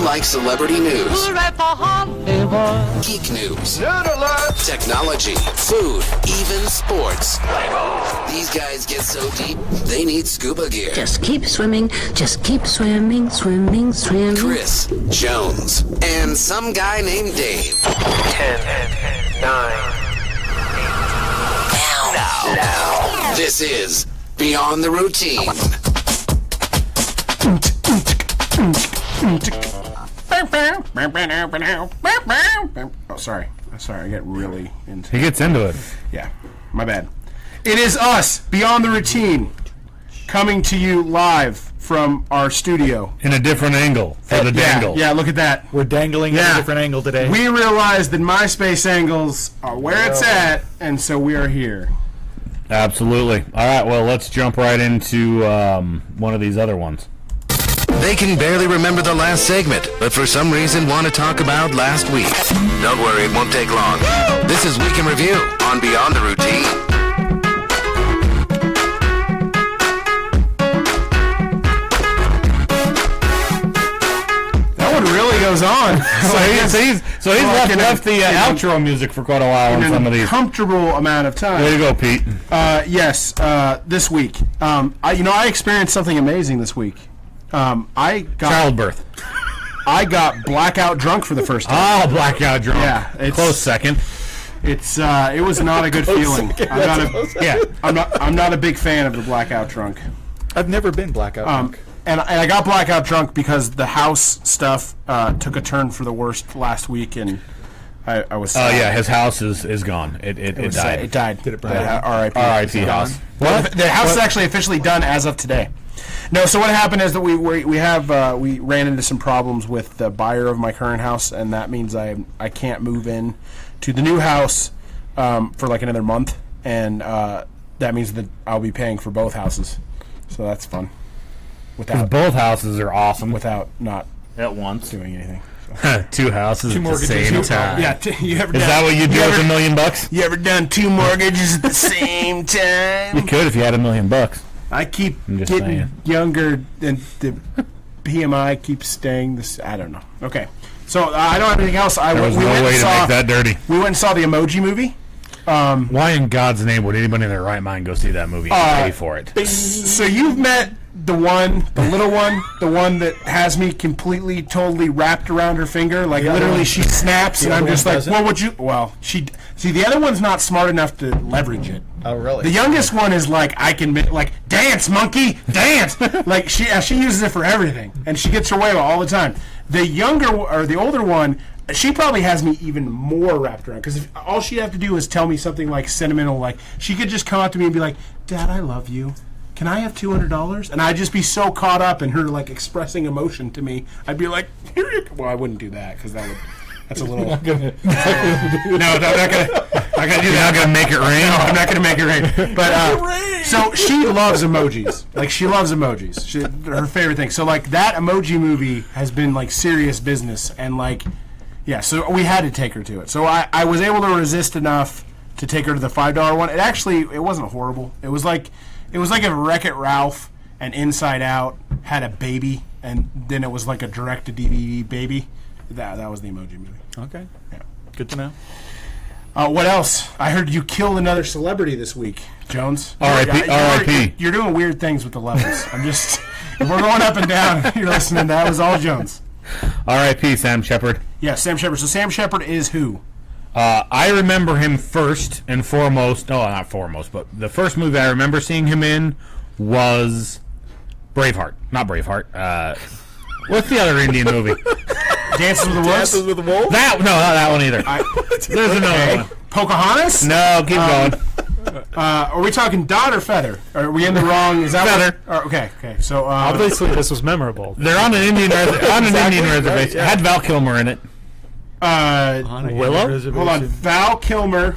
like celebrity news, geek news, technology, food, even sports. These guys get so deep, they need scuba gear. Just keep swimming, just keep swimming, swimming, swimming. Chris, Jones, and some guy named Dave. 10, 9, 8. Now. This is Beyond the Routine. Oh, sorry. I get really into He gets into it. Yeah, my bad. It is us, Beyond the Routine, coming to you live from our studio. In a different angle for the dangle. Yeah, look at that. We're dangling at a different angle today. We realized that MySpace angles are where it's at, and so we are here. Absolutely. All right, well, let's jump right into one of these other ones. They can barely remember the last segment, but for some reason want to talk about last week. Don't worry, it won't take long. This is Week in Review on Beyond the Routine. That one really goes on. So he's left the outro music for quite a while on some of these. Comfortable amount of time. Way to go, Pete. Yes, this week. I experienced something amazing this week. Childbirth. I got blackout drunk for the first time. Oh, blackout drunk. Yeah, close second. It was not a good feeling. I'm not a big fan of the blackout drunk. I've never been blackout drunk. And I got blackout drunk because the house stuff took a turn for the worst last week, and I was. Oh yeah, his house is gone. It died. It died. Did it burn? R.I.P. house. The house is actually officially done as of today. No, so what happened is that we ran into some problems with the buyer of my current house, and that means I can't move in to the new house for like another month, and that means that I'll be paying for both houses. So that's fun. Because both houses are awesome. Without not at once doing anything. So. Two houses at the same time. Yeah, is that what you do with $1 million? You ever done two mortgages at the same time? You could if you had $1 million. I keep getting younger, and the PMI keeps staying this. I don't know. Okay, so I don't have anything else. There was no way to make that dirty. We went and saw the Emoji Movie. Why in God's name would anybody in their right mind go see that movie and pay for it? So you've met the little one, the one that has me completely, totally wrapped around her finger. Like literally, she snaps, and I'm just like, "Well, would you?" Well, see, the other one's not smart enough to leverage it. Oh, really? The youngest one is like, I can dance, monkey, dance. Like she uses it for everything, and she gets her way all the time. The older one, she probably has me even more wrapped around, because all she'd have to do is tell me something like sentimental, like she could just come up to me and be like, "Dad, I love you. Can I have $200?" And I'd just be so caught up in her like expressing emotion to me. I'd be like, "Here you go." Well, I wouldn't do that because that's a little. No, I'm not gonna do that. You're not gonna make it rain. No, I'm not gonna make it rain. But so she loves emojis. Like she loves emojis. Her favorite thing. So like that Emoji Movie has been like serious business, and like yeah. So we had to take her to it. So I was able to resist enough to take her to the $5 one. It wasn't horrible. It was like if Wreck-It Ralph and Inside Out had a baby, and then it was like a direct-to-DVD baby. That was the Emoji Movie. Okay. Yeah. Good to know. What else? I heard you killed another celebrity this week, Jones. R.I.P. You're doing weird things with the levels. If we're going up and down, you're listening. That was all Jones. R.I.P. Sam Shepard. Yeah, Sam Shepard. So Sam Shepard is who? I remember him first and foremost. No, not foremost, but the first movie I remember seeing him in was Braveheart. Not Braveheart. What's the other Indian movie? Dances with the Wolves? Dances with the Wolves? Not that one either. There's another one. Pocahontas? No, keep going. Are we talking dot or feather? Are we in the wrong? Is that feather? Okay. So obviously this was memorable. They're on an Indian reservation. Had Val Kilmer in it. Willow? Hold on, Val Kilmer.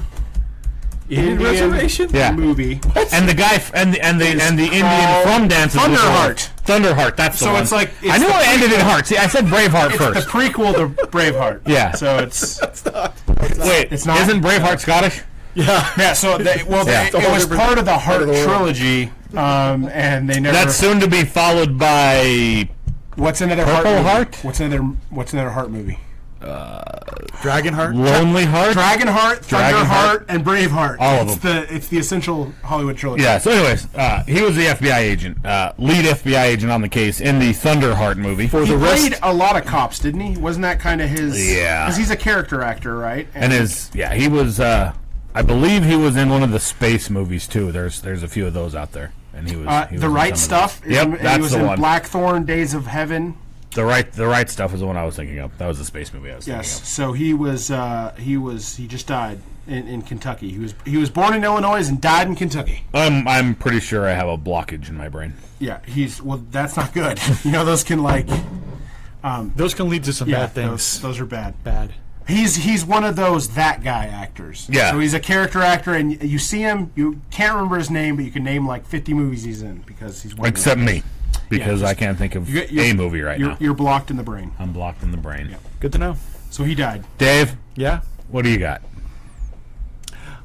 Indian reservation? Yeah. Movie. What? And the guy and the Indian from Dances with Thunderheart. Thunderheart. That's the one. So it's I knew it ended in heart. See, I said Braveheart first. It's the prequel to Braveheart. Yeah. So it's. Wait, it's not. Isn't Braveheart Scottish? Yeah. Yeah. So it was part of the Heart trilogy, and they never. That's soon to be followed by What's another Purple Heart? Heart? Movie? What's another Heart movie? Dragonheart. Lonely Heart. Dragonheart, Thunderheart, and Braveheart. All of them. It's the essential Hollywood trilogy. Yeah. So, anyways, he was the FBI agent, lead FBI agent on the case in the Thunderheart movie. He played a lot of cops, didn't he? Wasn't that kind of his? Yeah. Because he's a character actor, right? And he was. I believe he was in one of the space movies too. There's a few of those out there, and he was. He was The in Right some of Stuff. those. Yep, that's he was the in one. Blackthorn, Days of Heaven. The right stuff is the one I was thinking of. That was the space movie I was thinking Yes. of. So he just died in Kentucky. He was born in Illinois and died in Kentucky. I'm pretty sure I have a blockage in my brain. Yeah. That's not good. Those can Those can lead to some bad things. Those are bad. Bad. He's one of those that guy actors. Yeah. So he's a character actor, and you see him. You can't remember his name, but you can name like 50 movies he's in because he's one. Except me, because Yeah, I can't think of you're- a movie right now. You're blocked in the brain. I'm blocked in the brain. Good to know. So he died. Dave, Yeah. what do you got?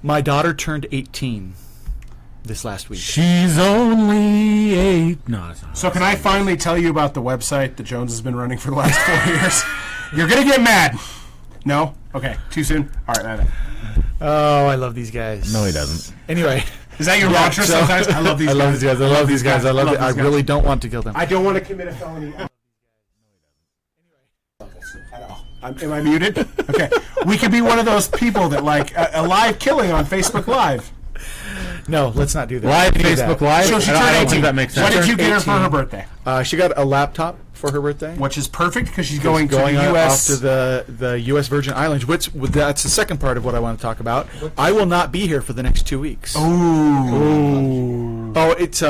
My daughter turned 18 this last week. She's only 8. No, it's not. So can I finally tell you about the website that Jones has been running for the last 4 years? You're gonna get mad. No? Okay. Too soon? All right. Oh, I love these guys. No, he doesn't. Anyway. Is that your mantra so- sometimes? I love these guys. I love these guys. I love these guys. I really don't want to kill them. I don't want to commit a felony. Am I muted? Okay. We could be one of those people that like a live killing on Facebook Live. No, let's not do that. Live Do Facebook that. Live? So she I turned don't 18. think that makes sense. What did you Turned get her for 18. her birthday? She got a laptop for her birthday. Which is perfect because she's going to going the off U.S. to the U.S. Virgin Islands, which that's the second part of what I want to talk about. I will not be here for the next 2 weeks. Ooh. Oh, it's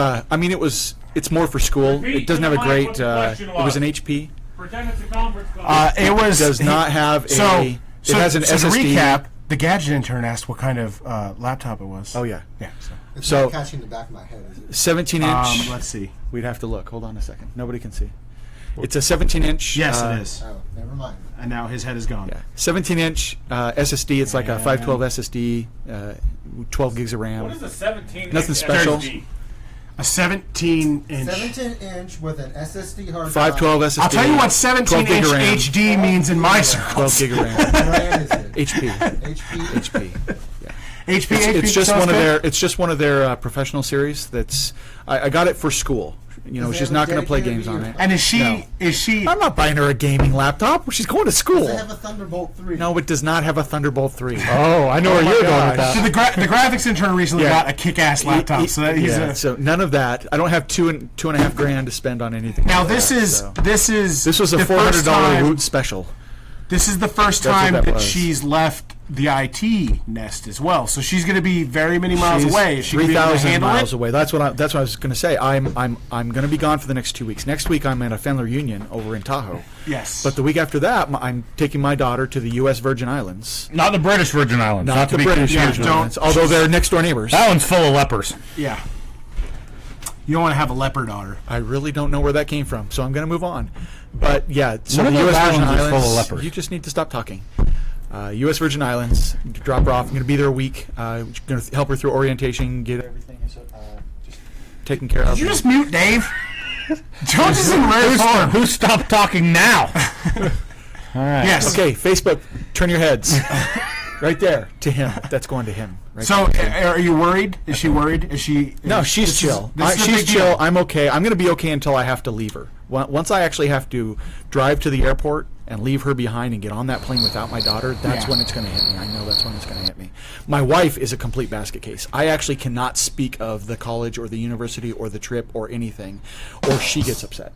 it's more for school. It doesn't have a great. It was an HP. Pretend it's a conference call. It was Does not have so, a. It has an so to SSD. recap, the gadget intern asked what kind of laptop it was. Oh yeah, Yeah. It's So- not catching the back of my head, is it? 17 inch. Let's see. We'd have to look. Hold on a second. Nobody can see. It's a 17 inch. Yes, it is. Oh, never mind. And now his head is gone. Yeah, 17 inch SSD. It's like a 512 SSD, 12 gigs of RAM. What is a 17? Nothing special. A 17-inch. 17-inch with an SSD hard 512 SSD. I'll tell you what 12 17-inch gig of RAM. HD means in my 12 circles. gig of RAM. RAM is it? HP. HP. HP. HP. It's just sounds one of good. their. It's just one of their professional series. That's. I got it for school. Does it She's have not a going to play dedicated games on video? it. And is she? No. Is she? I'm not buying her a gaming laptop. She's going to school. Does it have a Thunderbolt 3? No, it does not have a Thunderbolt 3. Oh, I know where you're going with So that. the graphics intern recently Yeah. got a kick-ass laptop. So that he's a. So none of that. I don't have two and a half grand to spend on anything. Now like this that, is so. this was a the first $400 time- Woot special. This is the first That's what time that that was. she's left the IT nest as well. So she's going to be very many miles away. Is she gonna be able to 3,000 handle miles it? away. That's what I was going to say. I'm going to be gone for the next 2 weeks. Next week I'm at a family reunion over in Tahoe. Yes. But the week after that, I'm taking my daughter to the U.S. Virgin Islands. Not the British Virgin Islands. Not to the be British confused Virgin with- don't- Islands, although they're next door neighbors. That one's full of lepers. Yeah. You don't want to have a leopard daughter. I really don't know where that came from, so I'm going to move on. But yeah, so One the of those U.S. Virgin islands is Islands. full of lepers. You just need to stop talking. U.S. Virgin Islands. Drop her off. I'm going to be there a week. Going to help her through orientation, get everything just taken care of. Did you just mute Dave? Jones is in rare form. Who stopped talking now? All right. Yes. Okay, Facebook, turn your heads. Right there, to him. That's going to him. Right So, there. are you worried? Is she worried? Is she? No, she's this is- chill. this is a She's big chill. deal. I'm okay. I'm going to be okay until I have to leave her. Once I actually have to drive to the airport and leave her behind and get on that plane without my daughter, that's Yeah. when it's going to hit me. I know that's when it's going to hit me. My wife is a complete basket case. I actually cannot speak of the college or the university or the trip or anything, or she gets upset.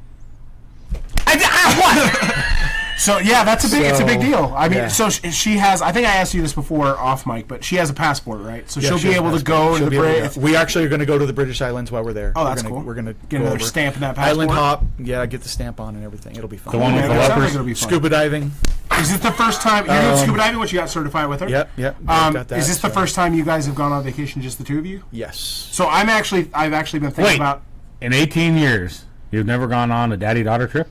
So yeah, that's a big. it's a big So, deal. I mean, yeah. so she has. I think I asked you this before off mic, but she has a passport, right? So Yeah, she'll she be has able a to go passport. to the She'll be able British. to go. We actually are going to go to the British Islands while we're there. Oh, that's we're gonna, cool. We're going to Get another stamp in that passport. Island hop. Yeah, get the stamp on and everything. It'll be fun. The one with Yeah, the that sounds like lepers. it'll be fun. Scuba diving. Is this the first time you're doing scuba diving? What you got certified with her? Yep. Got that, Is this the so- first time you guys have gone on vacation, just the two of you? Yes. So I've actually been thinking Wait. about. In 18 years, you've never gone on a daddy-daughter trip?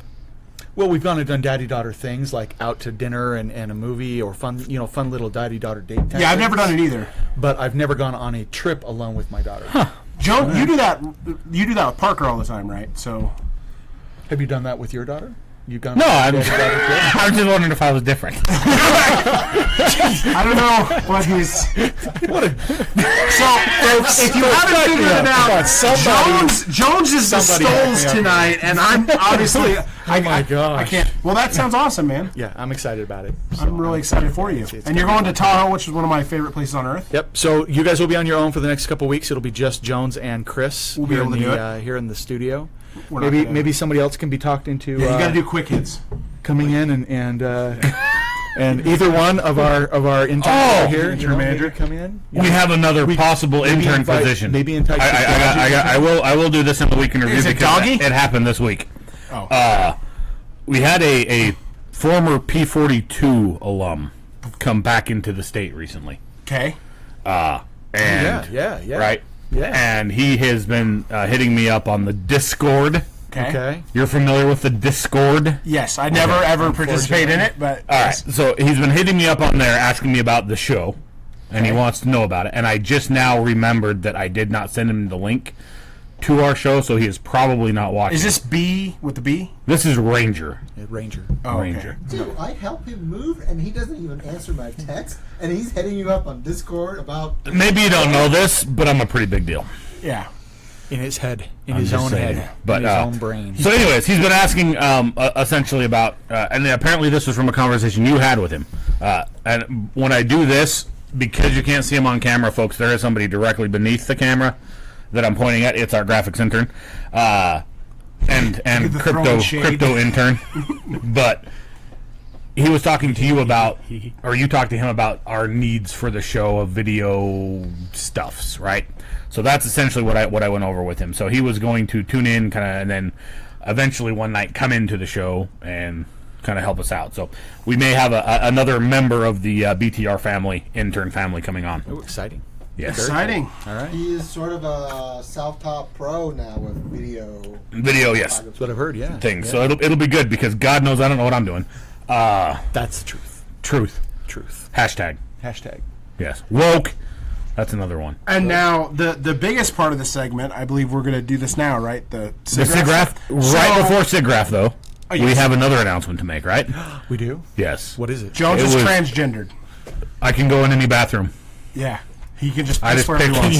Well, we've gone and done daddy-daughter things like out to dinner and a movie or fun little daddy-daughter date. Yeah, I've never done it either. But I've never gone on a trip alone with my daughter. Joe, you do that. You do that with Parker all the time, right? So Have you done that with your daughter? You gone? No, I'm just wondering if I was different. I don't know what he's. So, if you haven't figured it out, Jones is the Stoles tonight, and I'm obviously. Oh my gosh! I can't. Well, that sounds awesome, man. Yeah, I'm excited about it. So I'm really excited for you. And you're going to Tahoe, which is one of my favorite places on earth. Yep. So you guys will be on your own for the next couple of weeks. It'll be just Jones and Chris. We'll be able to do it here in the studio. Maybe somebody else can be talked into. Yeah, you got to do quick hits. Coming in and either one of our interns here, intern manager, come in. We have another possible intern position. Maybe entice. I will do this in the week in review. Is it because doggy? It happened this week. Oh. We had a former P42 alum come back into the state recently. Okay. And yeah. Right. Yeah. And he has been hitting me up on the Discord. Okay. You're familiar with the Discord? Yes, I never ever participate in it, but all right. So he's been hitting me up on there, asking me about the show, and he wants to know about it. And I just now remembered that I did not send him the link to our show, so he is probably not watching. Is this B with the B? This is Ranger. Ranger. Oh, Ranger. okay. Dude, I help him move, and he doesn't even answer my text, and he's hitting you up on Discord about. Maybe you don't know this, but I'm a pretty big deal. Yeah. In his head, in I'm his just own saying. head, But, in his own brain. So, anyways, he's been asking essentially about, and apparently this was from a conversation you had with him. And when I do this, because you can't see him on camera, folks, there is somebody directly beneath the camera that I'm pointing at. It's our graphics intern, and crypto intern. But he was talking to you about, or you talked to him about our needs for the show of video stuffs, right? So that's essentially what I went over with him. So he was going to tune in, kind of, and then eventually one night come into the show and kind of help us out. So we may have another member of the BtR intern family coming on. Oh, exciting! Yes, Exciting. All right, He is sort of a self-taught pro now with video. Yes, that's what I've heard. Yeah, things. Yeah. So it'll be good because God knows I don't know what I'm doing. That's the truth. Truth. Hashtag. Yes. Woke. That's another one. And now the biggest part of the segment, I believe we're going to do this now, right? The SIGGRAPH. Right before SIGGRAPH, though, yes. we have another announcement to make, right? We do. Yes. What is it? Jones It is was- transgendered. I can go in any bathroom. Yeah. He can just I piss just wherever he pick wants.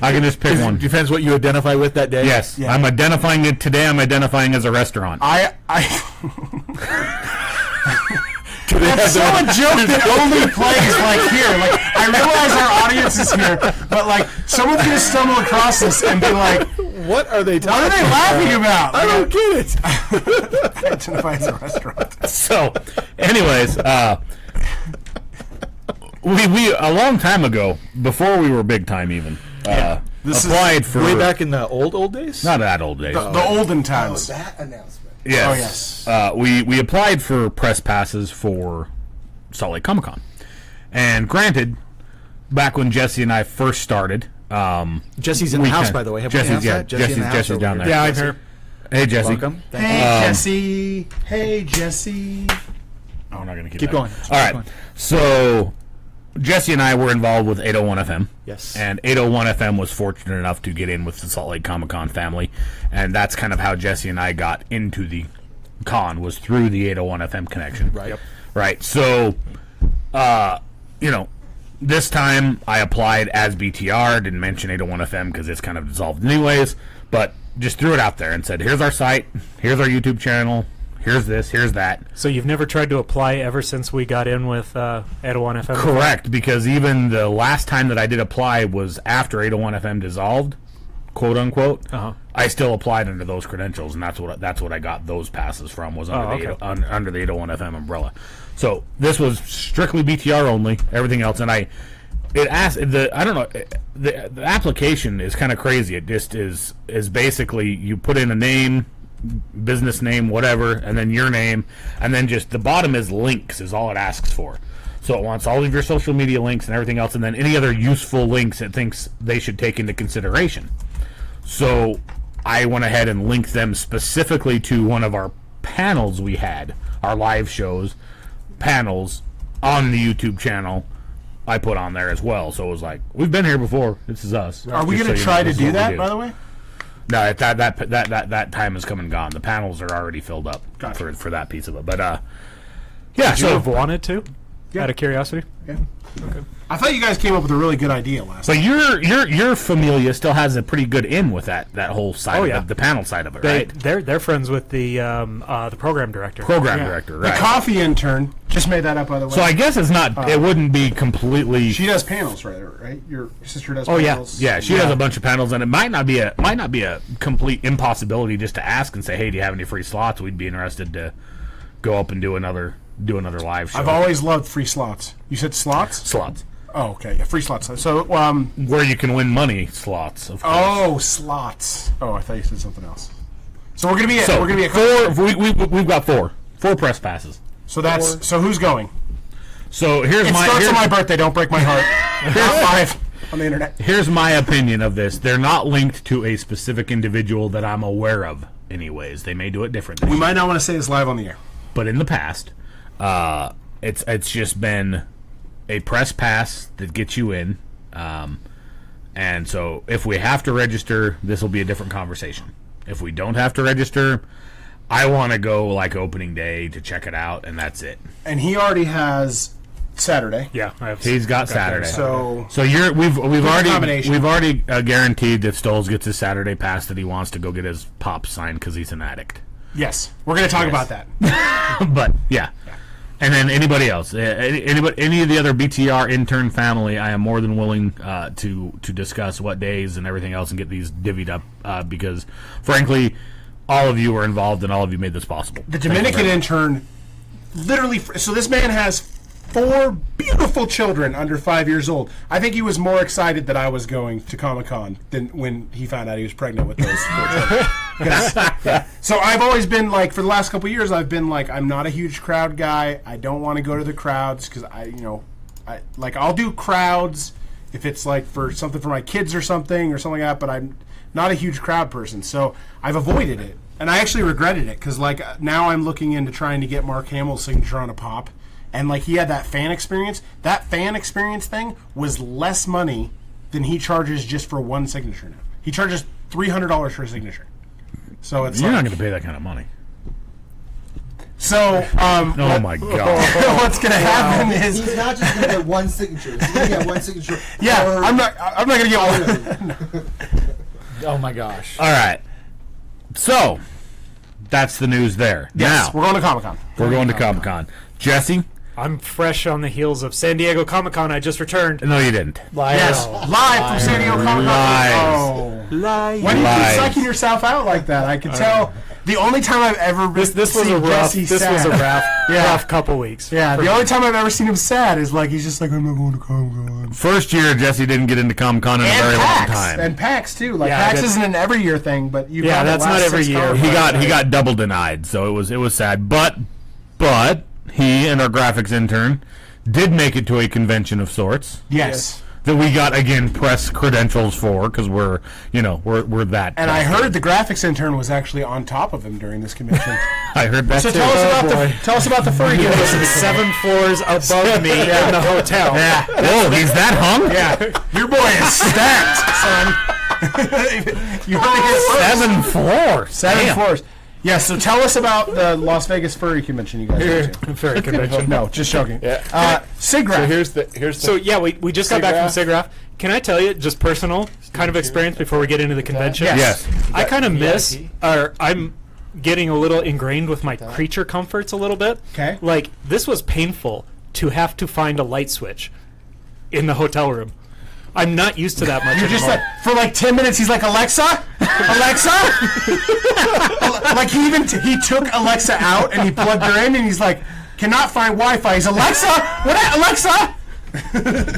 I can just pick one. Depends what you identify with that day. Yes. Yeah. I'm identifying it today. I'm identifying as a restaurant. That's so a joke that only plays like here. Like, I realize our audience is here, but like someone's gonna stumble across this and be like, What are they talking "What are they laughing about?" I don't get it. Identify as a restaurant. So, anyways, we a long time ago, before we were big time even, applied for Way back in the old days. not that old days. The olden Oh, times. that announcement. Yes. Oh, yes. We applied for press passes for Salt Lake Comic Con, and granted, back when Jesse and I first started, Jesse's in the house, by the way. Have we announced that? Jesse in the house Jesse's over down here. there. Yeah, I'm here. Hey, Jesse. Welcome. Thank you. Hey, Jesse. Hey, Jesse. Oh, I'm not gonna keep Keep that. going. All right. Keep going. So Jesse and I were involved with 801 FM. Yes. And 801 FM was fortunate enough to get in with the Salt Lake Comic Con family, and that's kind of how Jesse and I got into the con, was through the 801 FM connection. Right. Yep. Right. So, this time I applied as BtR. Didn't mention 801 FM because it's kind of dissolved anyways, but just threw it out there and said, here's our site, here's our YouTube channel, here's this, here's that. So you've never tried to apply ever since we got in with 801 FM? Correct, because even the last time that I did apply was after 801 FM dissolved, quote unquote. Uh-huh. I still applied under those credentials, and that's what I got those passes from, was under, under the 801 FM umbrella. So this was strictly BtR only, everything else, and the application is kind of crazy. It just is basically you put in a name, business name, whatever, and then your name, and then just the bottom is links is all it asks for. So it wants all of your social media links and everything else, and then any other useful links it thinks they should take into consideration. So I went ahead and linked them specifically to one of our panels we had, our live shows, panels on the YouTube channel. I put on there as well. So it was like, we've been here before. This is us. Are we Just going to so you try know, to this is do what we that, do. by the way? No, that time has come and gone. The panels are already filled up for that piece of it. But yeah, Would you have wanted to? Yeah. Out of curiosity? Yeah. Okay. I thought you guys came up with a really good idea last But time. your Familia still has a pretty good in with that whole side of the panel side of it, right? They're friends with the program director. Director, right? The coffee intern just made that up, by the way. So I guess it's not. It wouldn't be completely. She does panels, right? Your sister does. Oh, panels. Yeah, she has a bunch of panels, and it might not be a complete impossibility just to ask and say, "Hey, do you have any free slots? We'd be interested to go up and do another live show." I've always loved free slots. You said slots? Slots. Oh, okay. Yeah, free slots. So, where you can win money slots. Of course. Oh, slots. Oh, I thought you said something else. So we're gonna be at four. We've got four press passes. So that's so who's going? So It starts on my birthday. Don't break my heart. Here's 5 on the internet. Here's my opinion of this. They're not linked to a specific individual that I'm aware of. Anyways, they may do it differently. We might not want to say this live on the air, but in the past, it's just been a press pass that gets you in, and so if we have to register, this will be a different conversation. If we don't have to register, I want to go like opening day to check it out, and that's it. and he already has Saturday. Yeah, He's got Saturday. So we've already combination. guaranteed that Stoles gets his Saturday pass that he wants to go get his pop signed because he's an addict. yes, we're going to talk about that. But yeah. And then anybody else, any of the other BtR intern family, I am more than willing to discuss what days and everything else and get these divvied up because, frankly, all of you were involved and all of you made this possible. The Dominican intern, literally. So this man has 4 beautiful children under 5 years old. I think he was more excited that I was going to Comic-Con than when he found out he was pregnant with those 4 children. So I've always been like, for the last couple of years, I've been like, I'm not a huge crowd guy. I don't want to go to the crowds because I'll do crowds if it's like for something for my kids or something like that. But I'm not a huge crowd person, so I've avoided it, and I actually regretted it because like now I'm looking into trying to get Mark Hamill's signature on a pop. And like he had that fan experience. That fan experience thing was less money than he charges just for one signature now. He charges $300 for a signature. So it's you're not going to pay that kind of money. So oh my god! What's going to happen is he's not just going to get one signature. He's going to get one signature. Yeah, I'm not going to get one. Oh my gosh! All right, so that's the news there. Yes, now we're going to Comic-Con. We're going to Comic-Con. Jesse. I'm fresh on the heels of San Diego Comic-Con. I just returned. No, you didn't. Yes, live from San Diego Comic-Con. Lies. Lies. Why do you keep sucking yourself out like that? I can tell. The only time I've ever This was a rough. Jesse This sad. was a rough couple weeks. Yeah, the only time I've ever seen him sad is like he's just like, I'm not going to Comic-Con. First year, Jesse didn't get into Comic-Con in a very long time. And PAX too. Like Yeah, PAX isn't an every year thing, but you. Yeah, that's not every year. He got double denied, so it was sad. But he and our graphics intern did make it to a convention of sorts. Yes. That we got again press credentials for because we're that. And I heard the graphics intern was actually on top of him during this convention. I heard that So too. tell us about the furry. He was 7 floors above me in the hotel. Yeah. Oh, he's that hung? Yeah. Your boy is stacked, son. You heard it here first. 7 floors. 7 Damn. floors. Yeah, so tell us about the Las Vegas furry convention you guys went to. Furry convention. No, just joking. Yeah. SIGGRAPH. So here's the So yeah, we just got back from SIGGRAPH. Can I tell you just personal kind of experience before we get into the convention? Yes. I kind of miss, or I'm getting a little ingrained with my creature comforts a little bit. Okay. Like this was painful to have to find a light switch in the hotel room. I'm not used to that much You're just anymore. like, for like 10 minutes, he's like, Alexa? Alexa? Like he took Alexa out and he plugged her in and he's like, cannot find Wi-Fi. He's Alexa? What? Alexa?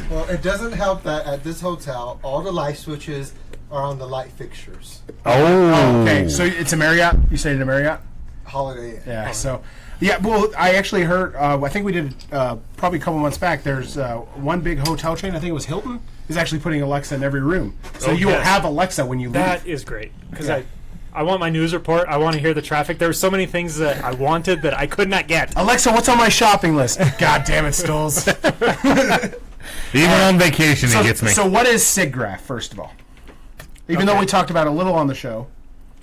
Well, it doesn't help that at this hotel, all the light switches are on the light fixtures. Oh. Okay, so it's a Marriott? You stayed in a Marriott? Holiday Inn. Yeah, so... Yeah, well, I actually heard, I think we did probably a couple months back, there's one big hotel chain, I think it was Hilton, is actually putting Alexa in every room. So you will yes. have Alexa when you leave. That is great because Yeah. I want my news report. I want to hear the traffic. There were so many things that I wanted that I could not get. Alexa, what's on my shopping list? God damn it, Stoles. Even on vacation, he gets me. So what is SIGGRAPH, first of all? Even though we talked about it a little on the show.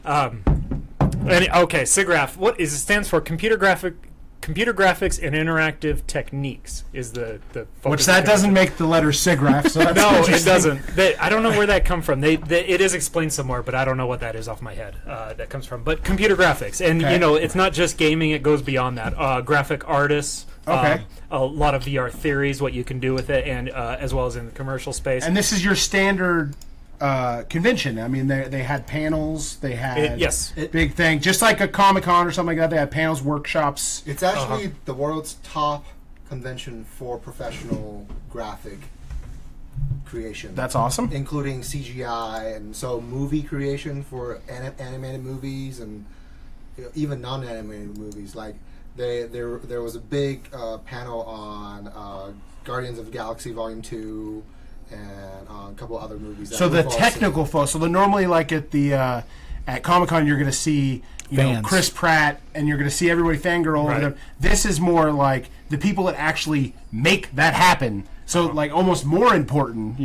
Okay, SIGGRAPH. What is it? Stands for Computer Graphics and Interactive Techniques. Is the focus Which that doesn't make the letter SIGGRAPH. So that's no, it interesting. doesn't. I don't know where that come from. It is explained somewhere, but I don't know what that is off my head. That comes from. But computer graphics, and Okay. it's not just gaming. It goes beyond that. Graphic artists. Okay. A lot of VR theories, what you can do with it, and as well as in the commercial space. And this is your standard convention. I mean, they had panels. They had yes. big thing, just like a Comic-Con or something like that. They had panels, workshops. It's actually the world's top convention for professional graphic creation. That's awesome. Including CGI and so movie creation for animated movies and even non-animated movies. Like there was a big panel on Guardians of the Galaxy Volume 2 and a couple other movies. So the technical folks. So normally, like at the at Comic-Con, you're going to see Chris Pratt, and you're going to see everybody fangirl over them. This is more like the people that actually make that happen. So like almost more important,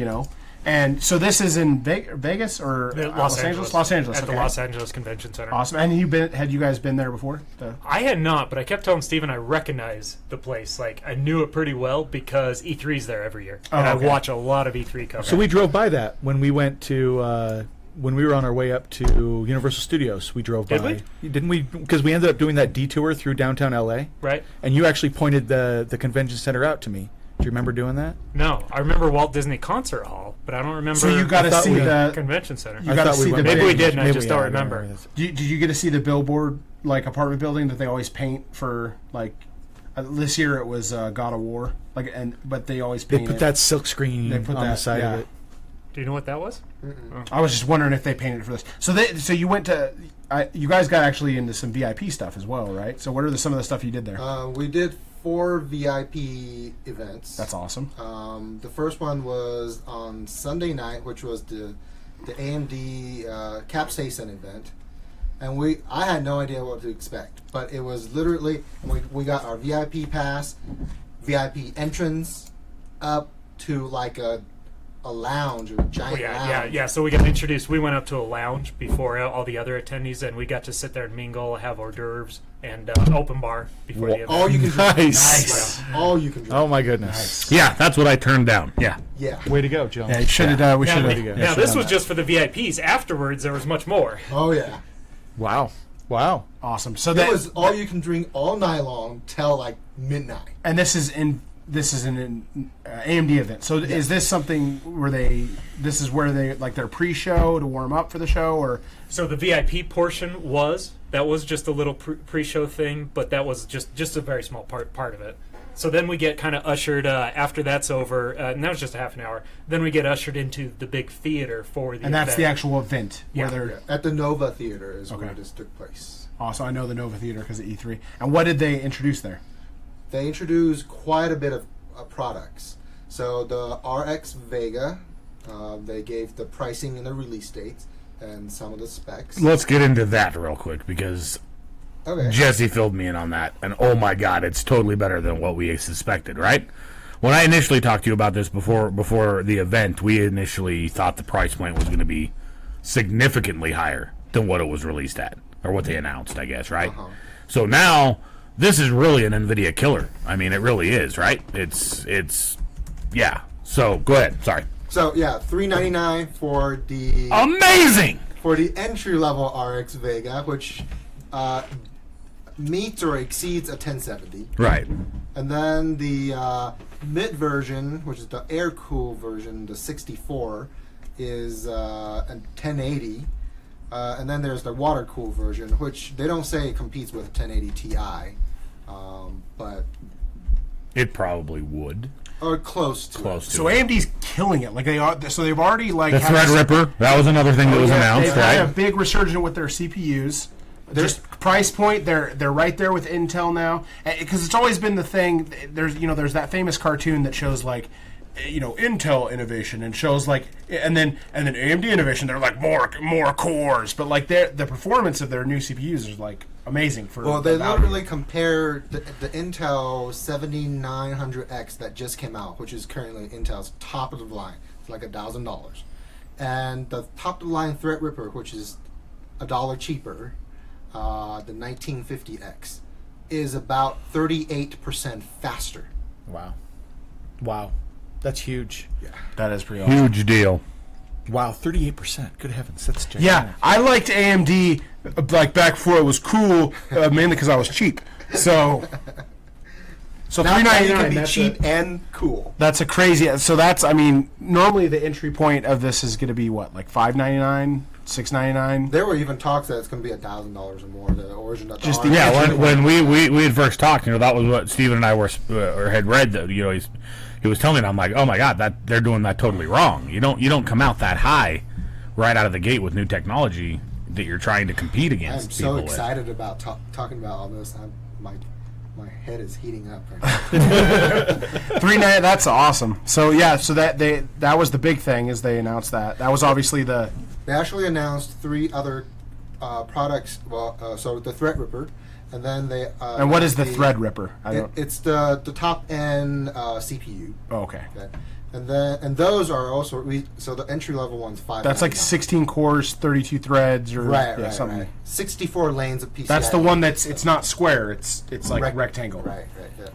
And so this is in Vegas or Los Angeles. Los Angeles. At the Los Angeles Convention Center. Awesome. And had you guys been there before? I had not, but I kept telling Steven I recognize the place. Like, I knew it pretty well because E3's there every year. And I watch a lot of E3 coverage. So we drove by that when we went to... when we were on our way up to Universal Studios, we drove by. Did we? Didn't we? Because we ended up doing that detour through downtown LA. Right. And you actually pointed the convention center out to me. Do you remember doing that? No, I remember Walt Disney Concert Hall, but I don't remember. So you got to see the convention center. You got to see the. Maybe we did, and I just don't remember. Did you get to see the billboard like apartment building that they always paint for like? This year it was God of War, but they always paint. They put that silk screen on the side of it. Do you know what that was? Oh. I was just wondering if they painted it for this. So you went to. You guys got actually into some VIP stuff as well, right? So what are some of the stuff you did there? We did 4 VIP events. That's awesome. The first one was on Sunday night, which was the AMD Capsaicin event, and I had no idea what to expect, but it was literally we got our VIP pass, VIP entrance up to like a lounge, a giant lounge. Yeah. So we got introduced. We went up to a lounge before all the other attendees, and we got to sit there and mingle, have hors d'oeuvres, and open bar before the event. All you can drink. Nice. Yeah. All you can drink. Oh my goodness. Nice. Yeah, that's what I turned down. Yeah. Yeah. Way to go, Joe. Yeah, you should have. We should have. Now this was just for the VIPs. Afterwards, there was much more. Oh yeah. Wow. Awesome. So that was all you can drink all night long till like midnight. And this is an AMD event. So is this something where this is where they like their pre-show to warm up for the show, or? So the VIP portion was just a little pre-show thing, but that was just a very small part of it. So then we get kind of ushered after that's over, and that was just a half an hour. Then we get ushered into the big theater for the event. And that's the actual event. Yeah. At the Nova Theater is where this took place. Also, I know the Nova Theater because of E3. And what did they introduce there? They introduced quite a bit of products. So the RX Vega, they gave the pricing and the release dates and some of the specs. Let's get into that real quick because Jesse filled me in on that, and oh my god, it's totally better than what we suspected, right? When I initially talked to you about this before the event, we initially thought the price point was going to be significantly higher than what it was released at, or what they announced, I guess, right? So now this is really an NVIDIA killer. I mean, it really is, right? It's yeah. So go ahead. Sorry. So yeah, $399 for the amazing for the entry level RX Vega, which meets or exceeds a 1070. Right. And then the mid version, which is the air cool version, the 64, is a 1080. And then there's the water cool version, which they don't say competes with 1080 Ti, but it probably would. Or close to. So AMD's killing it. Like they are. So they've already like the Threadripper. That was another thing that was announced. They've right? had a big resurgence with their CPUs. There's price point. They're right there with Intel now, because it's always been the thing. There's that famous cartoon that shows like, Intel innovation and shows like, and then AMD innovation. They're like more cores, but like the performance of their new CPUs is like amazing for. Well, they literally compare the Intel 7900X that just came out, which is currently Intel's top of the line. It's like $1,000, and the top of the line Threadripper, which is $1 cheaper, the 1950X, is about 38% faster. Wow. That's huge. That is pretty awesome. Huge deal. Wow, 38%. Good heavens, that's gigantic. Yeah, I liked AMD like back before it was cool, mainly because I was cheap. So Now you $399. can be That's cheap and cool. That's a crazy. So that's, I mean, normally the entry point of this is going to be what, like $599, $699. There were even talks that it's going to be $1,000 or more. The original. Just the Yeah, when we had first talked, that was what Steven and I were or had read. That he was telling me, I'm like, oh my god, that they're doing that totally wrong. You don't come out that high right out of the gate with new technology that you're trying to compete against. I'm so people with. excited about talking about all this. My head is heating up right now. $399. That's awesome. So yeah, so that was the big thing is they announced that. That was obviously the. They actually announced 3 other products. Well, so the Threadripper, and then they. And what is the Threadripper? It's the top end CPU. Oh, okay. And those are also so the entry level one's $5. That's like 16 cores, 32 threads, or something. Right. 64 lanes of PCI. That's the one it's not square. It's like rectangle. Right. Yeah.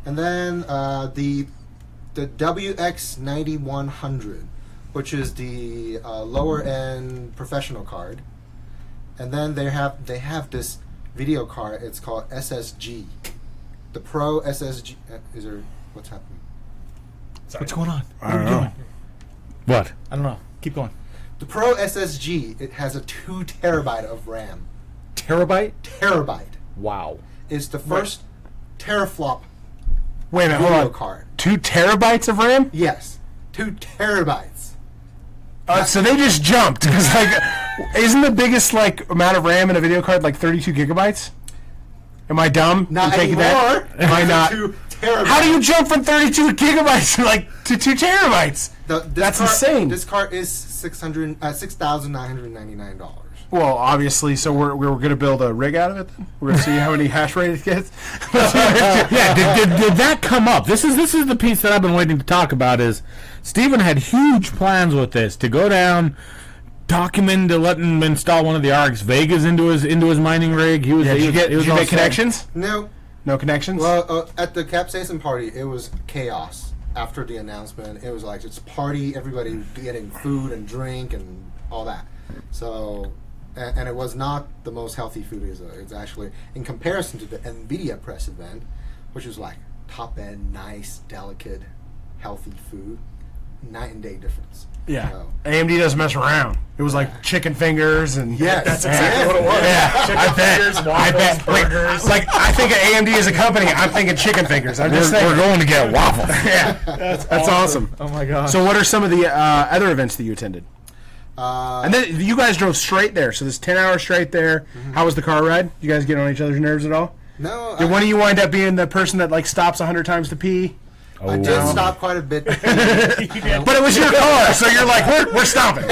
And then the WX9100, which is the lower end professional card, and then they have this video card. It's called SSG, the Pro SSG. Is there what's happening? What's going on? I don't know. What? I don't know. Keep going. The Pro SSG, it has a 2 terabyte of RAM. Terabyte? Terabyte. Wow. It's the first teraflop Wait a minute, hold video on. card. 2 terabytes of RAM? Yes. 2 terabytes. So they just jumped because isn't the biggest amount of RAM in a video card like 32 gigabytes? Am I dumb? Not in thinking anymore. That? Am I not? 2 terabytes. How do you jump from 32 gigabytes to 2 terabytes? That's insane. This card is $6,999. Well, obviously, so we're going to build a rig out of it then? We're going to see how many hash rate it gets? Yeah, did that come up? This is the piece that I've been waiting to talk about is Steven had huge plans with this to go down, talk him into letting him install one of the RX Vegas into his mining rig. Did you make connections? No. No connections? Well, at the capsaicin party, it was chaos after the announcement. It was like it's party, everybody getting food and drink and all that. So, and it was not the most healthy food. It's actually, in comparison to the NVIDIA press event, which was like top end, nice, delicate, healthy food, night and day difference. Yeah. So, AMD doesn't mess around. It was like chicken fingers and that's exactly what it was. Yeah, Chicken I bet. fingers, I waffles, bet. burgers. Like I think of AMD as a company. I'm thinking chicken fingers. I'm just saying. We're going to get waffles. Yeah, that's awesome. Oh my god. So, what are some of the other events that you attended? And then you guys drove straight there. So this 10 hours straight there. How was the car ride? You guys get on each other's nerves at all? no, Did one of you wind up being the person that stops 100 times to pee? I did stop quite a bit. But it was your car, so you're like, we're stopping.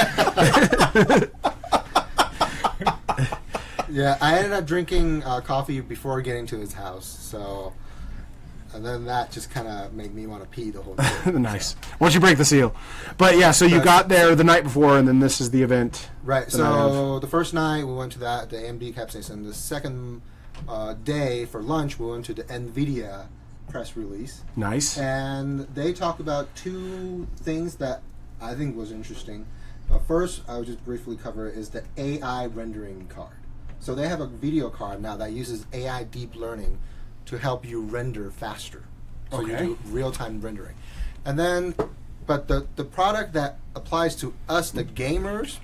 Yeah, I ended up drinking coffee before getting to his house, so, and then that just kind of made me want to pee the whole day. Nice. Once you break the seal. But yeah, so you got there the night before, and then this is the event. Right, the night so the first night we went to the AMD capsaicin. The second day for lunch we went to the NVIDIA press release. Nice. And they talked about 2 things that I think was interesting. First, I will just briefly cover is the AI rendering card. So they have a video card now that uses AI deep learning to help you render faster. So you do real-time rendering. And then, but the product that applies to us, the gamers,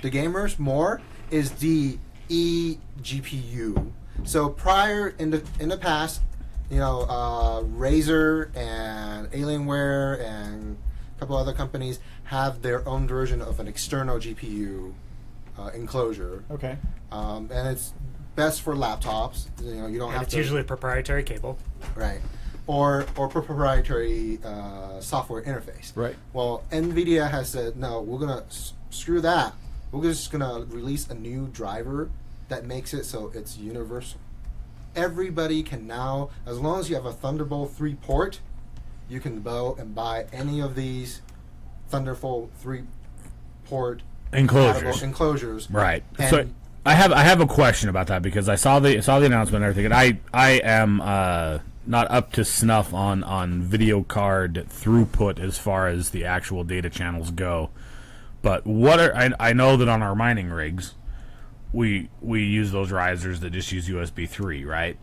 the gamers more, is the eGPU. So prior in the past, Razer and Alienware and a couple other companies have their own version of an external GPU enclosure. Okay. And it's best for laptops. You don't have It's to. usually a proprietary cable. Right. Or proprietary software interface. Right. Well, NVIDIA has said, no, we're going to screw that. We're just going to release a new driver that makes it so it's universal. Everybody can now, as long as you have a Thunderbolt 3 port, you can go and buy any of these Thunderbolt 3 port enclosures. Right. And So I have a question about that because I saw the announcement and everything, and I am not up to snuff on video card throughput as far as the actual data channels go. But I know that on our mining rigs, we use those risers that just use USB 3, right?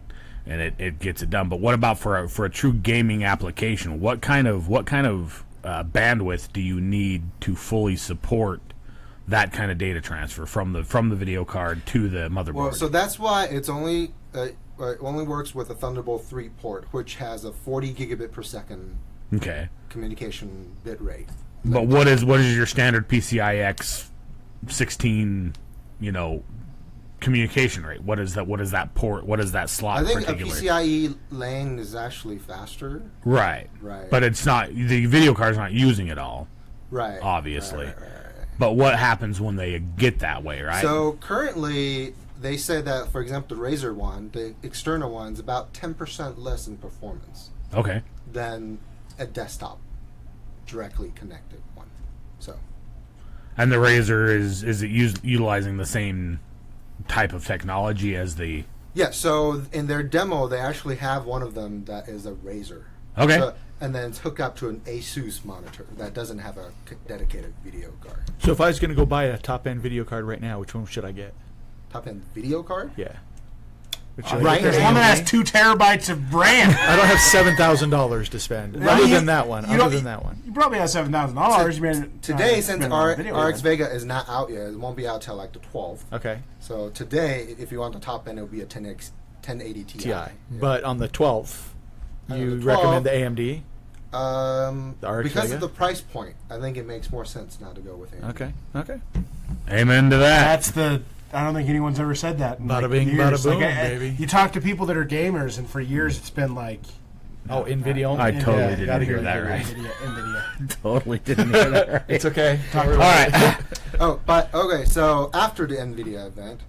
And it gets it done. But what about for a true gaming application? What kind of bandwidth do you need to fully support that kind of data transfer from the video card to the motherboard? Well, so that's why it only works with a Thunderbolt 3 port, which has a 40 gigabit per second communication bit rate. But what is your standard PCIe 16, communication rate? What is that port? What is that slot? I think a particularly? PCIe lane is actually faster. Right. Right. But it's not, the video card's not using it all. Right. Obviously. Right. But what happens when they get that way, right? So currently, they say that, for example, the Razer one, the external one's about 10% less in performance than a desktop directly connected one. So. And the Razer is it utilizing the same type of technology as the... Yeah, so in their demo, they actually have one of them that is a Razer. Okay. So, and then it's hooked up to an Asus monitor that doesn't have a dedicated video card. So if I was going to go buy a top-end video card right now, which one should I get? Top-end video card? Yeah. Right. There's one that has 2 terabytes of RAM. I don't have $7,000 to spend. Other than that one. You probably have $7,000. Today, since RX Vega is not out yet, it won't be out till like the 12th. Okay. So today, if you want the top end, it would be a 1080 Ti. Yeah. But on the 12th, you recommend the AMD? Because of the price point, I think it makes more sense now to go with AMD. Okay. Amen to that. I don't think anyone's ever said that. Bada bing, bada boom, baby. You talk to people that are gamers, and for years it's been like... Oh, NVIDIA only? I totally didn't hear that right. NVIDIA. Totally didn't hear that right. It's okay. All right. Okay, so after the NVIDIA event,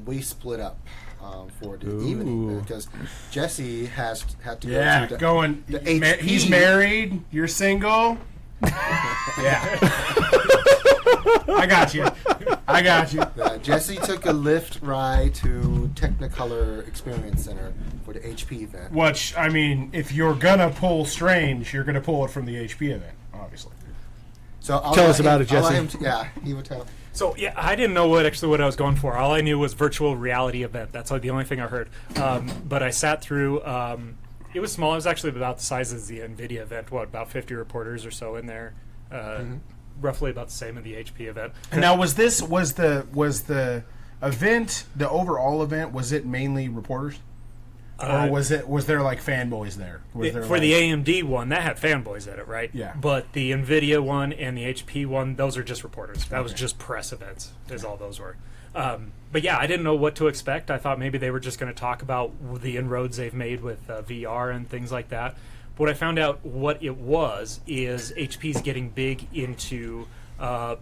we split up for the evening event because Jesse had to go to the HP. He's married, you're single. Yeah. I got you. Jesse took a Lyft ride to Technicolor Experience Center for the HP event. Which, I mean, if you're gonna pull Strange, you're gonna pull it from the HP event, obviously. So tell us about it, Jesse. He would tell. So yeah, I didn't know what I was going for. All I knew was virtual reality event. That's the only thing I heard. But I sat through. It was small. It was actually about the size of the NVIDIA event. About 50 reporters or so in there. Roughly about the same in the HP event. And now, was the event, the overall event, was it mainly reporters, or was there like fanboys there? For the AMD one, that had fanboys at it, right? Yeah. But the NVIDIA one and the HP one, those are just reporters. That was just press events, is all those were. But yeah, I didn't know what to expect. I thought maybe they were just going to talk about the inroads they've made with VR and things like that. But what I found out what it was is HP's getting big into the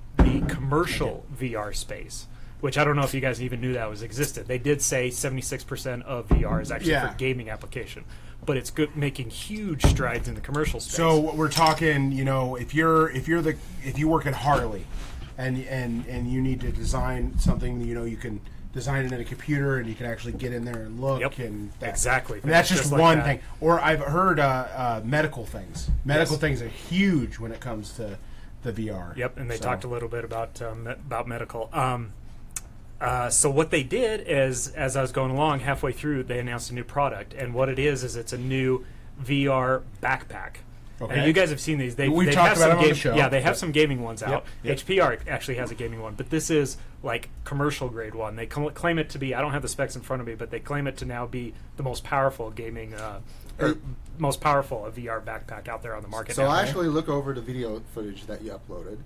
commercial VR space, which I don't know if you guys even knew that existed. They did say 76% of VR is actually for gaming application, but it's making huge strides in the commercial space. So we're talking, if you work at Harley, and you need to design something, you can design it in a computer, and you can actually get in there and look. Yep. And exactly. I mean, that's just like one thing. Or I've heard medical things. Medical things are huge when it comes to the VR. Yep, and they talked a little bit about medical. So what they did is, as I was going along, halfway through, they announced a new product, and what it is it's a new VR backpack. Okay. And you guys have seen these. We've talked about it on the show. Yeah, they have some gaming ones out. Yep. HPR actually has a gaming one, but this is like commercial grade one. They claim it to be, I don't have the specs in front of me, but they claim it to now be the most powerful gaming, most powerful VR backpack out there on the market. So now. I actually look over the video footage that you uploaded,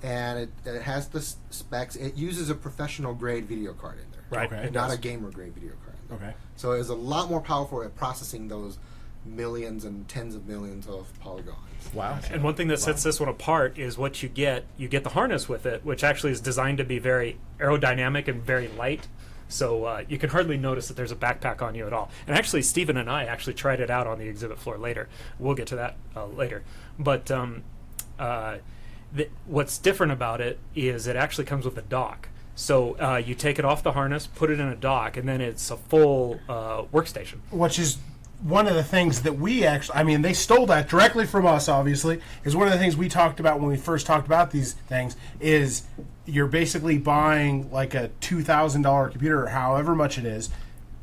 and it has the specs. It uses a professional grade video card in there, right? Okay. Not a gamer grade video card. Okay. So it's a lot more powerful at processing those millions and tens of millions of polygons. Wow. And one thing that sets this one apart is what you get the harness with it, which actually is designed to be very aerodynamic and very light. So you can hardly notice that there's a backpack on you at all. And actually, Stephen and I actually tried it out on the exhibit floor later. We'll get to that later. But what's different about it is it actually comes with a dock. So you take it off the harness, put it in a dock, and then it's a full workstation. Which is one of the things that we actually, I mean, they stole that directly from us, obviously, is one of the things we talked about when we first talked about these things, is you're basically buying like a $2,000 computer, or however much it is,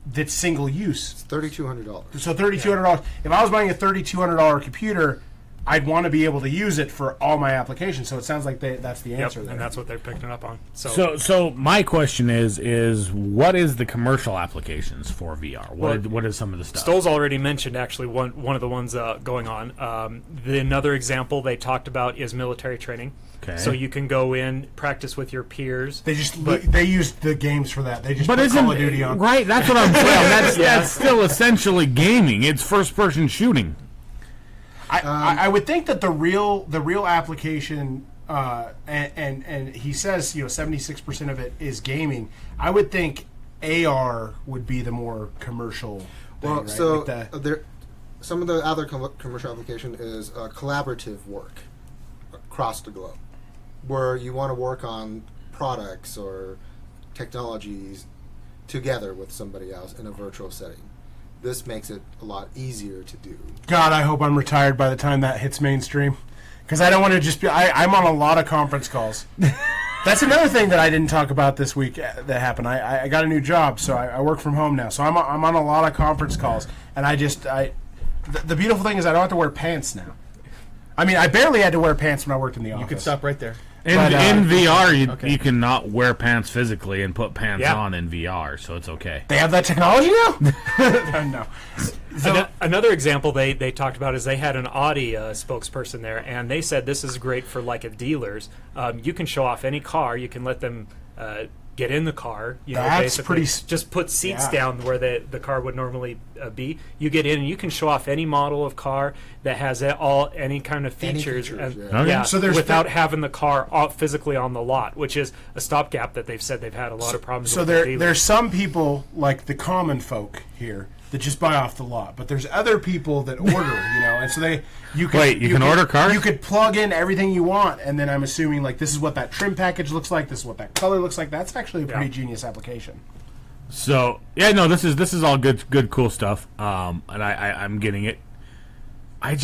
that's single use. It's $3,200. So $3,200. If I was buying a $3,200 computer, I'd want to be able to use it for all my applications. So it sounds like that's the answer there. And that's what they're picking up on. So my question is what is the commercial applications for VR? What is some of the stuff? Stoll's already mentioned actually one of the ones going on. Another example they talked about is military training. Okay. So you can go in, practice with your peers. They use the games for that. They just but put isn't Call of Duty on. Right? That's what I'm saying. That's still essentially gaming. It's first person shooting. I would think that the real application, and he says 76% of it is gaming. I would think AR would be the more commercial thing, Well, right? so Like some of the other commercial application is collaborative work across the globe, where you want to work on products or technologies together with somebody else in a virtual setting. This makes it a lot easier to do. God, I hope I'm retired by the time that hits mainstream, because I don't want to just be. I'm on a lot of conference calls. That's another thing that I didn't talk about this week that happened. I got a new job, so I work from home now. So I'm on a lot of conference calls, and the beautiful thing is I don't have to wear pants now. I mean, I barely had to wear pants when I worked in the office. You can stop right there. In VR, you cannot wear pants physically and put pants on in VR, so it's okay. They have that technology now? No. So, Another example they talked about is they had an Audi spokesperson there, and they said this is great for like a dealers. You can show off any car. You can let them get in the car. That's pretty. Just put seats down where the car would normally be. You get in, and you can show off any model of car that has any kind of features. So there's without having the car physically on the lot, which is a stopgap that they've said they've had a lot of problems. So with there's some people like the common folk here that just buy off the lot, but there's other people that order, and so you can order cars. You could plug in everything you want, and then I'm assuming like this is what that trim package looks like, this is what that color looks like. That's actually a pretty genius application. So this is all good cool stuff, and I'm getting it. I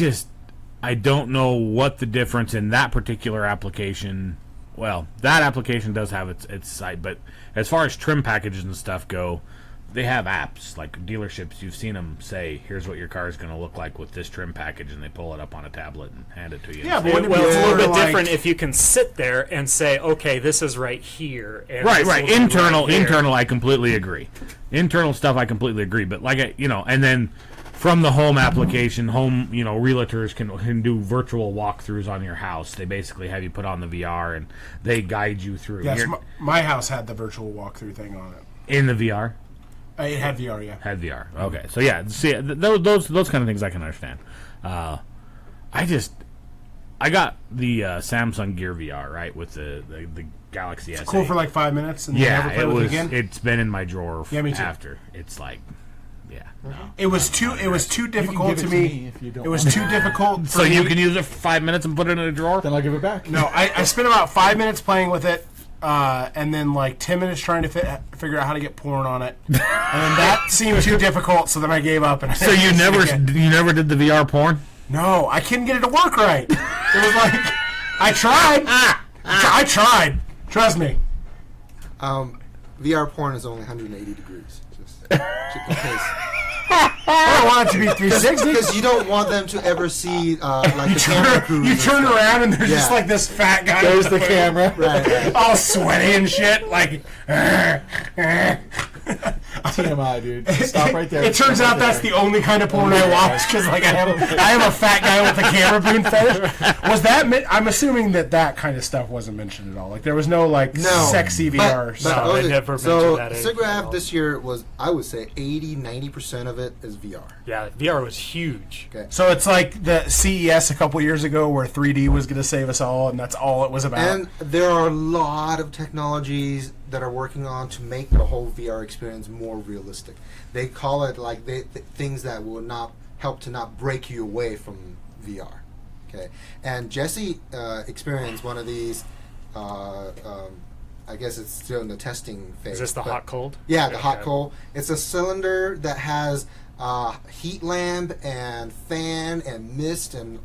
don't know what the difference in that particular application. Well, that application does have its site, but as far as trim packages and stuff go, they have apps like dealerships. You've seen them say, "Here's what your car is going to look like with this trim package," and they pull it up on a tablet and hand it to you. Yeah, but it's a little bit different if you can sit there and say, "Okay, this is right here." And Right. Internal. I completely agree. Internal stuff, I completely agree. But and then from the home application, realtors can do virtual walkthroughs on your house. They basically have you put on the VR and they guide you through. Yes, my house had the virtual walkthrough thing on it. In the VR. It had VR, yeah. Had VR. Okay, so see, those kind of things I can understand. I got the Samsung Gear VR, right, with the Galaxy S8. Cool for like 5 minutes, and then never play with it again. It's been in my drawer. Me too. After it's like, no. It was too difficult to me. It was too difficult. So you can use it for 5 minutes and put it in a drawer. Then I'll give it back. No, I spent about 5 minutes playing with it. And then like 10 minutes trying to figure out how to get porn on it, and then that seemed too difficult, so then I gave up. And so you never did the VR porn? No, I couldn't get it to work right. It was like I tried. I tried. Trust me. VR porn is only 180 degrees. Just in case. I don't want it to be 360 because you don't want them to ever see like the camera crews. You turn around and there's just like this fat guy. There's the camera, right. All sweaty and shit. Like TMI, dude. Stop right there. It turns out that's the only kind of porn I watch because like I am a fat guy with a camera boom fetish. Was that? I'm assuming that kind of stuff wasn't mentioned at all. Like there was no sexy VR stuff. I never so mentioned that. SIGGRAPH this year was, I would say, 80-90% of it is VR. Yeah, VR was huge. Okay. So it's like the CES a couple years ago where 3D was going to save us all, and that's all it was about. And there are a lot of technologies that are working on to make the whole VR experience more realistic. They call it like things that will not help to not break you away from VR. Okay, and Jesse experienced one of these. I guess it's still in the testing phase. Is this the hot cold? Yeah, the hot cold. It's a cylinder that has heat lamp and fan and mist and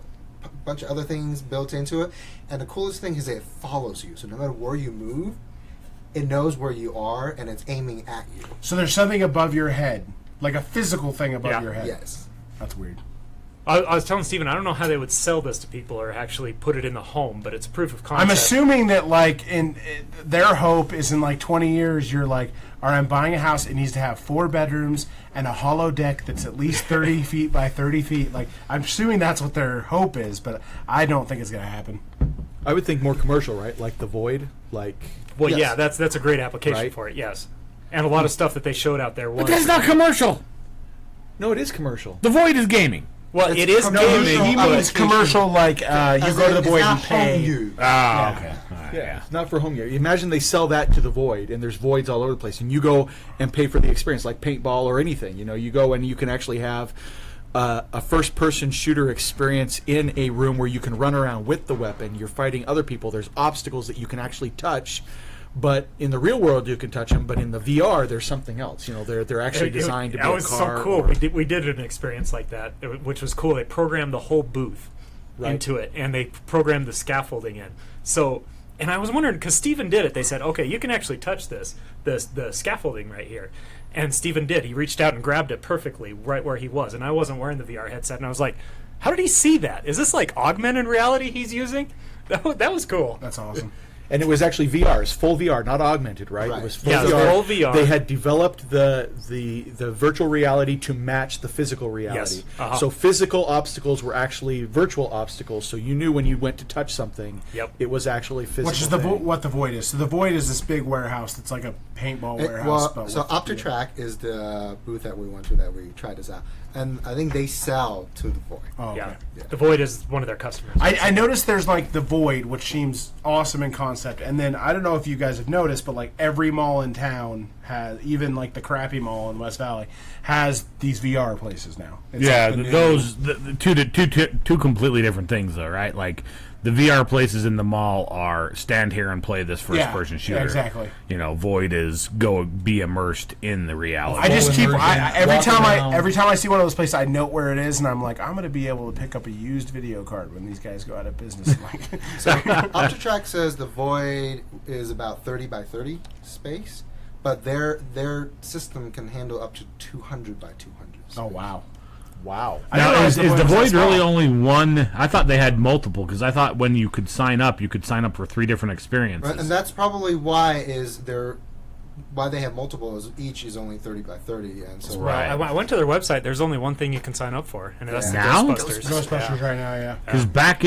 a bunch of other things built into it. And the coolest thing is it follows you. So no matter where you move, it knows where you are and it's aiming at you. So there's something above your head, like a physical thing above your head. Yes. That's weird. I was telling Steven, I don't know how they would sell this to people or actually put it in the home, but it's proof of concept. I'm assuming that like their hope is in like 20 years you're like, all right, I'm buying a house. It needs to have 4 bedrooms and a hollow deck that's at least 30 feet by 30 feet. Like I'm assuming that's what their hope is, but I don't think it's going to happen. I would think more commercial, right? Like the Void, like. Well, Yes. yeah, that's a great application Right. for it. Yes, and a lot of stuff that they showed out there was. But that's not commercial. No, it is commercial. The Void is gaming. Well, it is commercial. gaming. He means commercial like you go to the Void and pay. You. Oh, okay. All right, Yeah, it's not for home gear. Imagine they sell that to the Void, and there's Voids all over the place, and you go and pay for the experience, like paintball or anything. You know, you go and you can actually have a first-person shooter experience in a room where you can run around with the weapon. You're fighting other people. There's obstacles that you can actually touch. But in the real world, you can touch them. But in the VR, there's something else. You know, they're actually designed to be that a was car. so cool. or- We did an experience like that, which was cool. They programmed the whole booth into it, and they programmed the scaffolding in. So, and I was wondering because Steven did it. They said, okay, you can actually touch the scaffolding right here. And Steven did. He reached out and grabbed it perfectly right where he was. And I wasn't wearing the VR headset, and I was like, how did he see that? Is this like augmented reality he's using? That was cool. That's awesome. And it was actually VR. It's full VR, not augmented, right? Right. It was full Yeah, VR. full VR. They had developed the virtual reality to match the physical reality. Yes. Uh-huh. So physical obstacles were actually virtual obstacles. So you knew when you went to touch something, Yep. it was actually physical. Which is what the Void is. So the Void is this big warehouse that's like a paintball warehouse. but So with- OptiTrack is the booth that we went to that we tried this out. And I think they sell to the Void. Oh, okay. Yeah. The Void is one of their customers. I noticed there's like the Void, which seems awesome in concept, and then I don't know if you guys have noticed, but like every mall in town has, even like the crappy mall in West Valley, has these VR places now. It's Yeah, like the new- those the two completely different things, though, right? Like the VR places in the mall are stand here and play this first-person shooter. Yeah, exactly. You know, Void is go be immersed in the reality. I just keep every walk time around. every time I see one of those places, I note where it is, and I'm like, I'm going to be able to pick up a used video card when these guys go out of business. Like, So OptiTrack says the Void is about 30 by 30 space, but their system can handle up to 200 by 200 space. oh wow. Wow. I didn't Now, realize is the was that Void really small. only one? I thought they had multiple, because I thought when you could sign up for 3 different experiences. Right, and that's probably why they have multiple. Each is only 30 by 30, and so Right. I went to their website. There's only one thing you can sign up for, and that's Yeah. the Now? Ghostbusters. Ghostbusters right now, yeah. Because back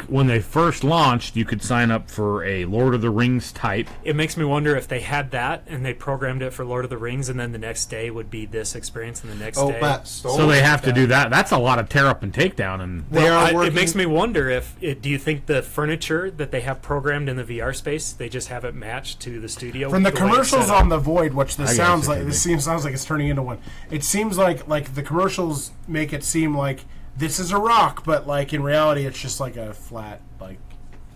when they first launched, you could sign up for a Lord of the Rings type. It makes me wonder if they had that and they programmed it for Lord of the Rings, and then the next day would be this experience, and the next day. but So they have to do that. That's a lot of tear up and takedown. And It makes me wonder do you think the furniture that they have programmed in the VR space, they just have it matched to the studio? From the way it's set commercials up? on the Void, which this I guess sounds it like, could this be. sounds like it's turning into one. It seems like the commercials make it seem like this is a rock, but like in reality, it's just like a flat like.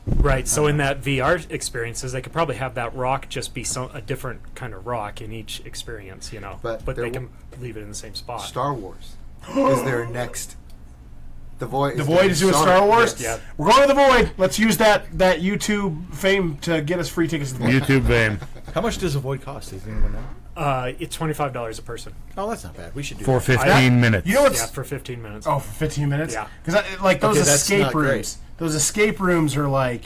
Right, so in that VR experiences, they could probably have that rock just be a different kind of rock in each experience, you know. But But there they can leave it in the same spot. Star Wars is their next. The Void. The Void is doing Star Wars. Yes. Yeah. We're going to the Void. Let's use that YouTube fame to get us free tickets to the Void. YouTube fame How much does a Void cost? Does anyone know? It's $25 a person. Oh, that's not bad. We should do for that. 15 minutes. You know what's Yeah, for 15 minutes. oh for 15 minutes? Yeah. Because like those Okay, that's escape not great. rooms. Those escape rooms are like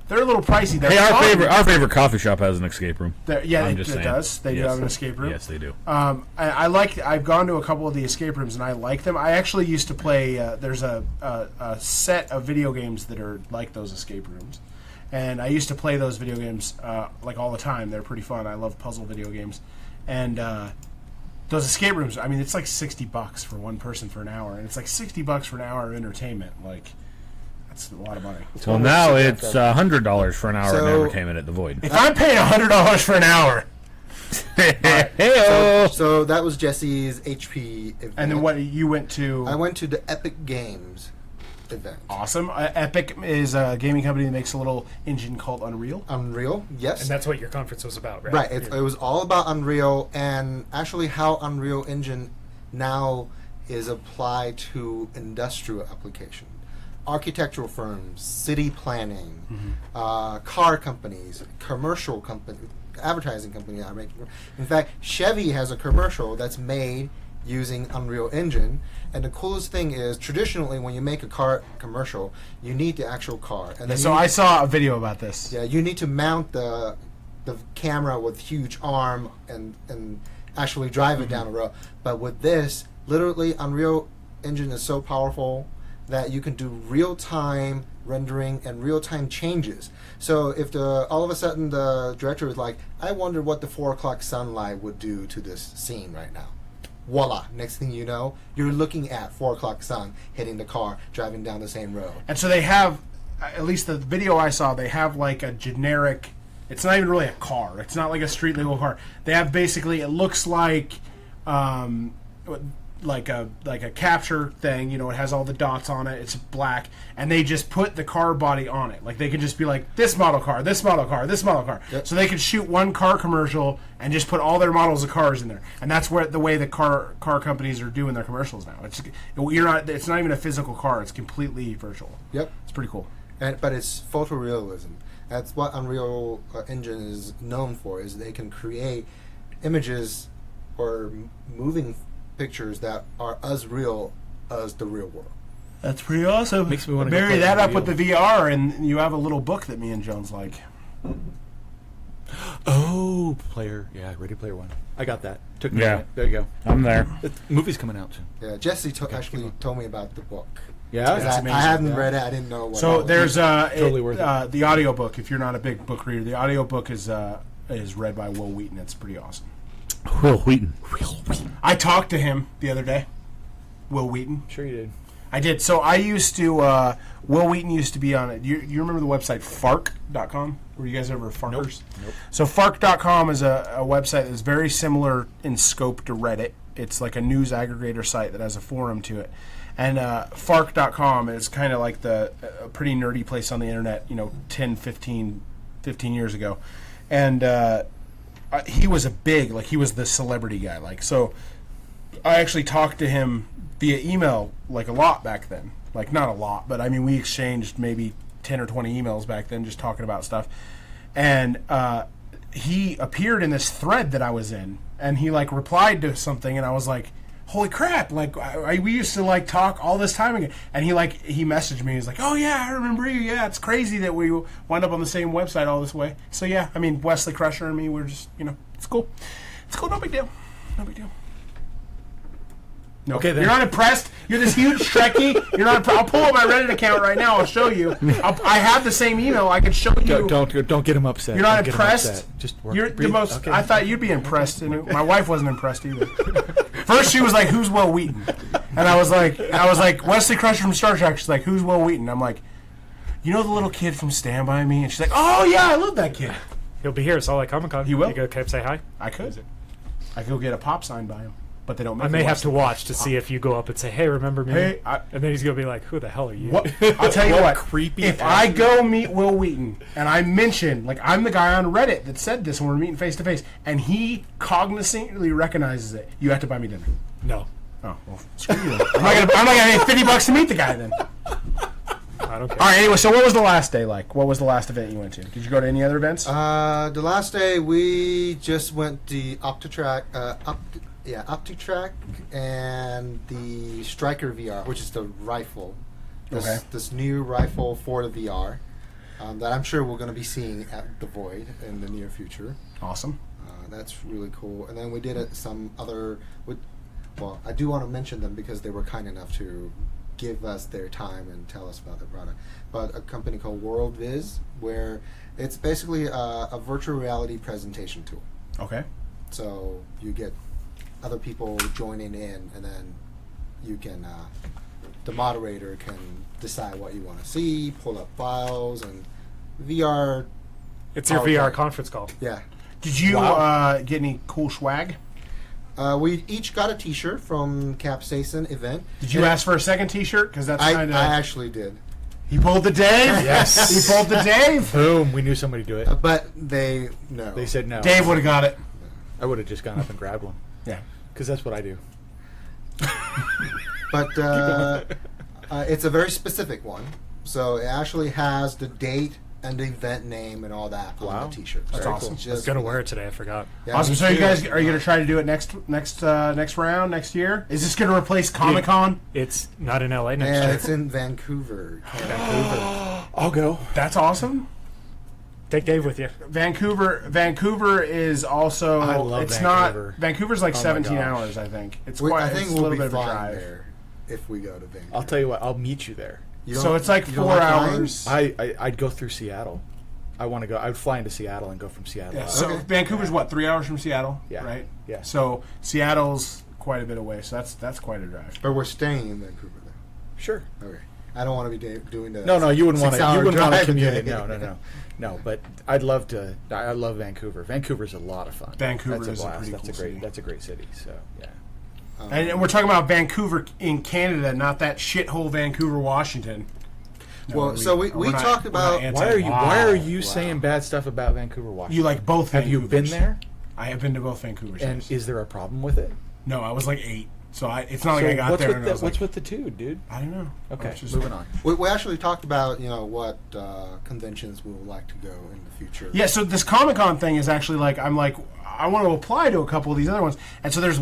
they're a little pricey. They're Hey, fun. our favorite coffee shop has an escape room. Yeah, I'm it just saying. does. They do Yes. have an escape room. Yes, they do. I've gone to a couple of the escape rooms and I like them. I actually used to play. There's a set of video games that are like those escape rooms, and I used to play those video games like all the time. They're pretty fun. I love puzzle video games, and those escape rooms. I mean, it's like $60 for one person for an hour, and it's like $60 for an hour of entertainment. Like that's a lot of money. So now it's $100 for an hour of So- entertainment at the Void. If I'm paying $100 for an hour, Hey-o. So that was Jesse's HP event. and then what you went to? I went to the Epic Games. event. Awesome. Epic is a gaming company that makes a little engine called Unreal. Unreal, yes. And that's what your conference was about, right? Right. It was all about Unreal and actually how Unreal Engine now is applied to industrial application. Architectural firms, city planning, car companies, commercial companies, advertising companies are making. In fact, Chevy has a commercial that's made using Unreal Engine, and the coolest thing is traditionally when you make a car commercial, you need the actual car. And then So I saw a video about this. yeah, you need to mount the camera with huge arm and actually drive it down the road. But with this, literally Unreal Engine is so powerful that you can do real-time rendering and real-time changes. So if all of a sudden the director is like, I wonder what the 4 o'clock sunlight would do to this scene right now. Voila, next thing you know, you're looking at 4 o'clock sun hitting the car, driving down the same road. And so they have, at least the video I saw, they have like a generic, it's not even really a car. It's not like a street legal car. They have basically, it looks like a capture thing, it has all the dots on it, it's black, and they just put the car body on it. Like they could just be like, this model car, this model car, this model car. Yep. So they could shoot one car commercial and just put all their models of cars in there. And that's where the way the car companies are doing their commercials now. It's not even a physical car, it's completely virtual. Yep. It's pretty cool. But it's photorealism. That's what Unreal Engine is known for, is they can create images or moving pictures that are as real as the real world. That's pretty awesome. Makes me want to marry that up with the VR, and you have a little book that me and Jones like. Oh, Ready Player One. I got that. Took me a Yeah. minute. There you go. I'm there. The movie's coming out soon. Yeah, Jesse actually told me about the book. Yeah, That's that's I hadn't read it. I didn't know what. So there's Totally worth it. the audiobook. If you're not a big book reader, the audiobook is read by Will Wheaton. It's pretty awesome. Will Wheaton. I talked to him the other day. Will Wheaton. Sure you did. I did. So I used to. Will Wheaton used to be on it. You remember the website Fark.com? Were you guys ever Farkers? Nope. So Fark.com is a website that's very similar in scope to Reddit. It's like a news aggregator site that has a forum to it. And Fark.com is kind of like a pretty nerdy place on the internet, 10, 15 years ago. And he was he was the celebrity guy. So I actually talked to him via email a lot back then. Not a lot, but I mean, we exchanged maybe 10 or 20 emails back then just talking about stuff. And he appeared in this thread that I was in, and he replied to something, and I was like, holy crap, we used to talk all this time ago. And he messaged me, he's like, oh yeah, I remember you, yeah, it's crazy that we wound up on the same website all this way. So yeah, I mean, Wesley Crusher and me, we're just, it's cool, no big deal. No. Okay, then. You're not impressed? You're this huge Trekkie. You're not. I'll pull up my Reddit account right now. I'll show you. I have the same email. I can show you. Don't get him upset. You're not Don't get him impressed. upset. Just You're the breathe. most. Okay. I thought you'd be impressed. And my wife wasn't impressed either. First, she was like, "Who's Will Wheaton?" And I was like, Wesley Crusher from Star Trek. She's like, "Who's Will Wheaton?" I'm like, "You know the little kid from Stand By Me?" And she's like, "Oh yeah, I love that kid." He'll be here at Salt Lake Comic Con. He will. You go say hi. I could go get a pop signed by him, but they don't make I may it have to watch to see if you go up and say, hey, remember me? Hey, and then he's going to be like, who the hell are you? What? I'll tell you what. creepy If ass- I go meet Will Wheaton and I mention, I'm the guy on Reddit that said this when we're meeting face to face, and he cognizantly recognizes it, you have to buy me dinner. No. Oh, well, screw you then. I'm not gonna pay $50 to meet the guy then. I don't care. All right. Anyway, so what was the last day like? What was the last event you went to? Did you go to any other events? The last day we just went the OptiTrack, OptiTrack, and the Striker VR, which is the rifle. This new rifle for the VR that I'm sure we're going to be seeing at the Void in the near future. Awesome. That's really cool. And then we did some other. Well, I do want to mention them because they were kind enough to give us their time and tell us about their product. But a company called WorldViz, where it's basically a virtual reality presentation tool. Okay. So you get other people joining in, and then you can, the moderator can decide what you want to see, pull up files, and VR. It's your VR conference call. Yeah. Did you get any cool swag? We each got a T-shirt from Capsaicin event. Did you ask for a second T-shirt? Because that's kind of. I actually did. He pulled the Dave. Yes. He pulled the Dave. Boom. We knew somebody would do it. But they They said no. Dave would have got it. I would have just gone up and grabbed one. Yeah. Because that's what I do. But it's a very specific one. So it actually has the date and the event name and all that on the T-shirt. That's Very awesome. cool. I was gonna wear it today. I forgot. Yeah, Awesome. me So you too. guys are you gonna try to do it next round next year? Is this gonna replace Comic Con? It's not in LA next Yeah, year. it's in Vancouver. I'll go. That's awesome. Take Dave with you. Vancouver is also. I love it's Vancouver. not. Vancouver's like Oh my 17 gosh. hours, I think. It's I quite. think It's a we'll little be bit of a fine drive. there if we go to Vancouver. I'll tell you what. I'll meet you there. You So don't- it's like you don't 4 like flying? hours. I'd go through Seattle. I want to go. I'd fly into Seattle and go from Seattle. Yeah, out. so Okay. Vancouver's what, 3 hours from Seattle? Yeah. Right. Yeah. So Seattle's quite a bit away. So that's quite a drive. But we're staying in Vancouver though. Sure. Okay. I don't want to be doing the. No, you wouldn't want to. 6 hour You wouldn't want to drive commute a it. day. No. But I'd love to. I love Vancouver. Vancouver's a lot of fun. Vancouver that's is a blast. pretty That's cool a great. city. That's a great city. So yeah. And we're talking about Vancouver in Canada, not that shithole Vancouver, Washington. No, Well, so we we're not- talked we're about- not Why are you? anti- Why are you saying bad stuff about Vancouver, Washington? You like both? Have you been Vancouvers. there? I have been to both Vancouvers. And yes. is there a problem with it? No, I was like 8, so it's not like So I got what's there with and the, I was what's like, with the two, dude? I don't know. Okay, It's just- moving on. We actually talked about what conventions we would like to go in the future. Yeah, so this Comic Con thing is actually like I want to apply to a couple of these other ones, and so there's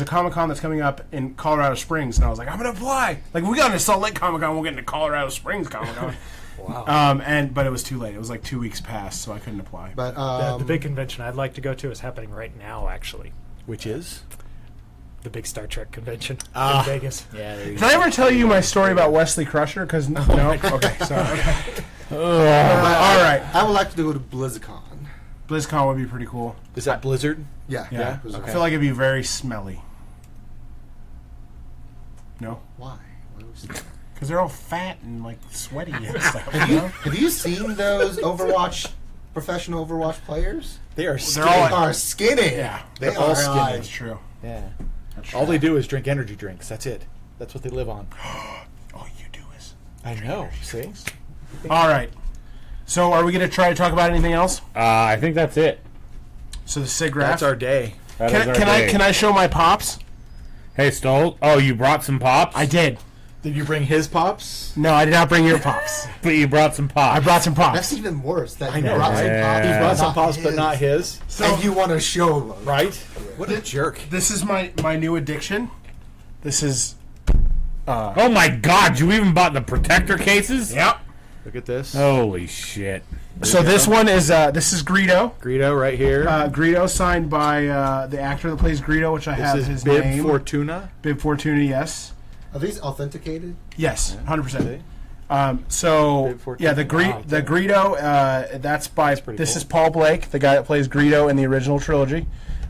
a Comic Con that's coming up in Colorado Springs, and I was like, I'm gonna apply. Like we got into Salt Lake Comic Con, we'll get into Colorado Springs Comic Con. Wow. But it was too late. It was like 2 weeks past, so I couldn't apply. But The big convention I'd like to go to is happening right now. Actually, Which is? the big Star Trek convention Ah. in Vegas. Yeah. There you Did I ever tell you my story about Wesley Crusher? Because no, okay, sorry. All right, I would like to go to BlizzCon. BlizzCon would be pretty cool. Is that Blizzard? Yeah. Yeah, BlizzCon. I feel like it'd be very smelly. No, Why? Why would you say that? because they're all fat and like sweaty and stuff. You know? Have you seen those professional Overwatch players? They are. They're Skinny. all They are skinny. Yeah, They all are skinny. that's true. Yeah. That's All true. they do is drink energy drinks. That's it. That's what they live on. All you do is. I know. See? All right. So, are we going to try to talk about anything else? I think that's it. So the SIGGRAPH. That's our day. That is our day. Can I show my pops? Hey, Stoll. Oh, you brought some pops? I did. Did you bring his pops? No, I did not bring your pops. But you brought some pops. I brought some pops. That's even worse. That I you know, brought some right? pops, He Yeah. brought some not pops, but his. not his. And you want to show them. Right? What a jerk. This is my new addiction. This is. Oh my God! You even bought the protector cases? Yep. Look at this. Holy shit! So this one is this is Greedo. Greedo right here. Greedo signed by the actor that plays Greedo, which I this have is his Bib name. Fortuna. Bib Fortuna. Yes. Are these authenticated? Yes. 100%. See? So Bib Fortuna. yeah, the Wow, Greedo. That's by pretty this cool. is Paul Blake, the guy that plays Greedo in the original trilogy.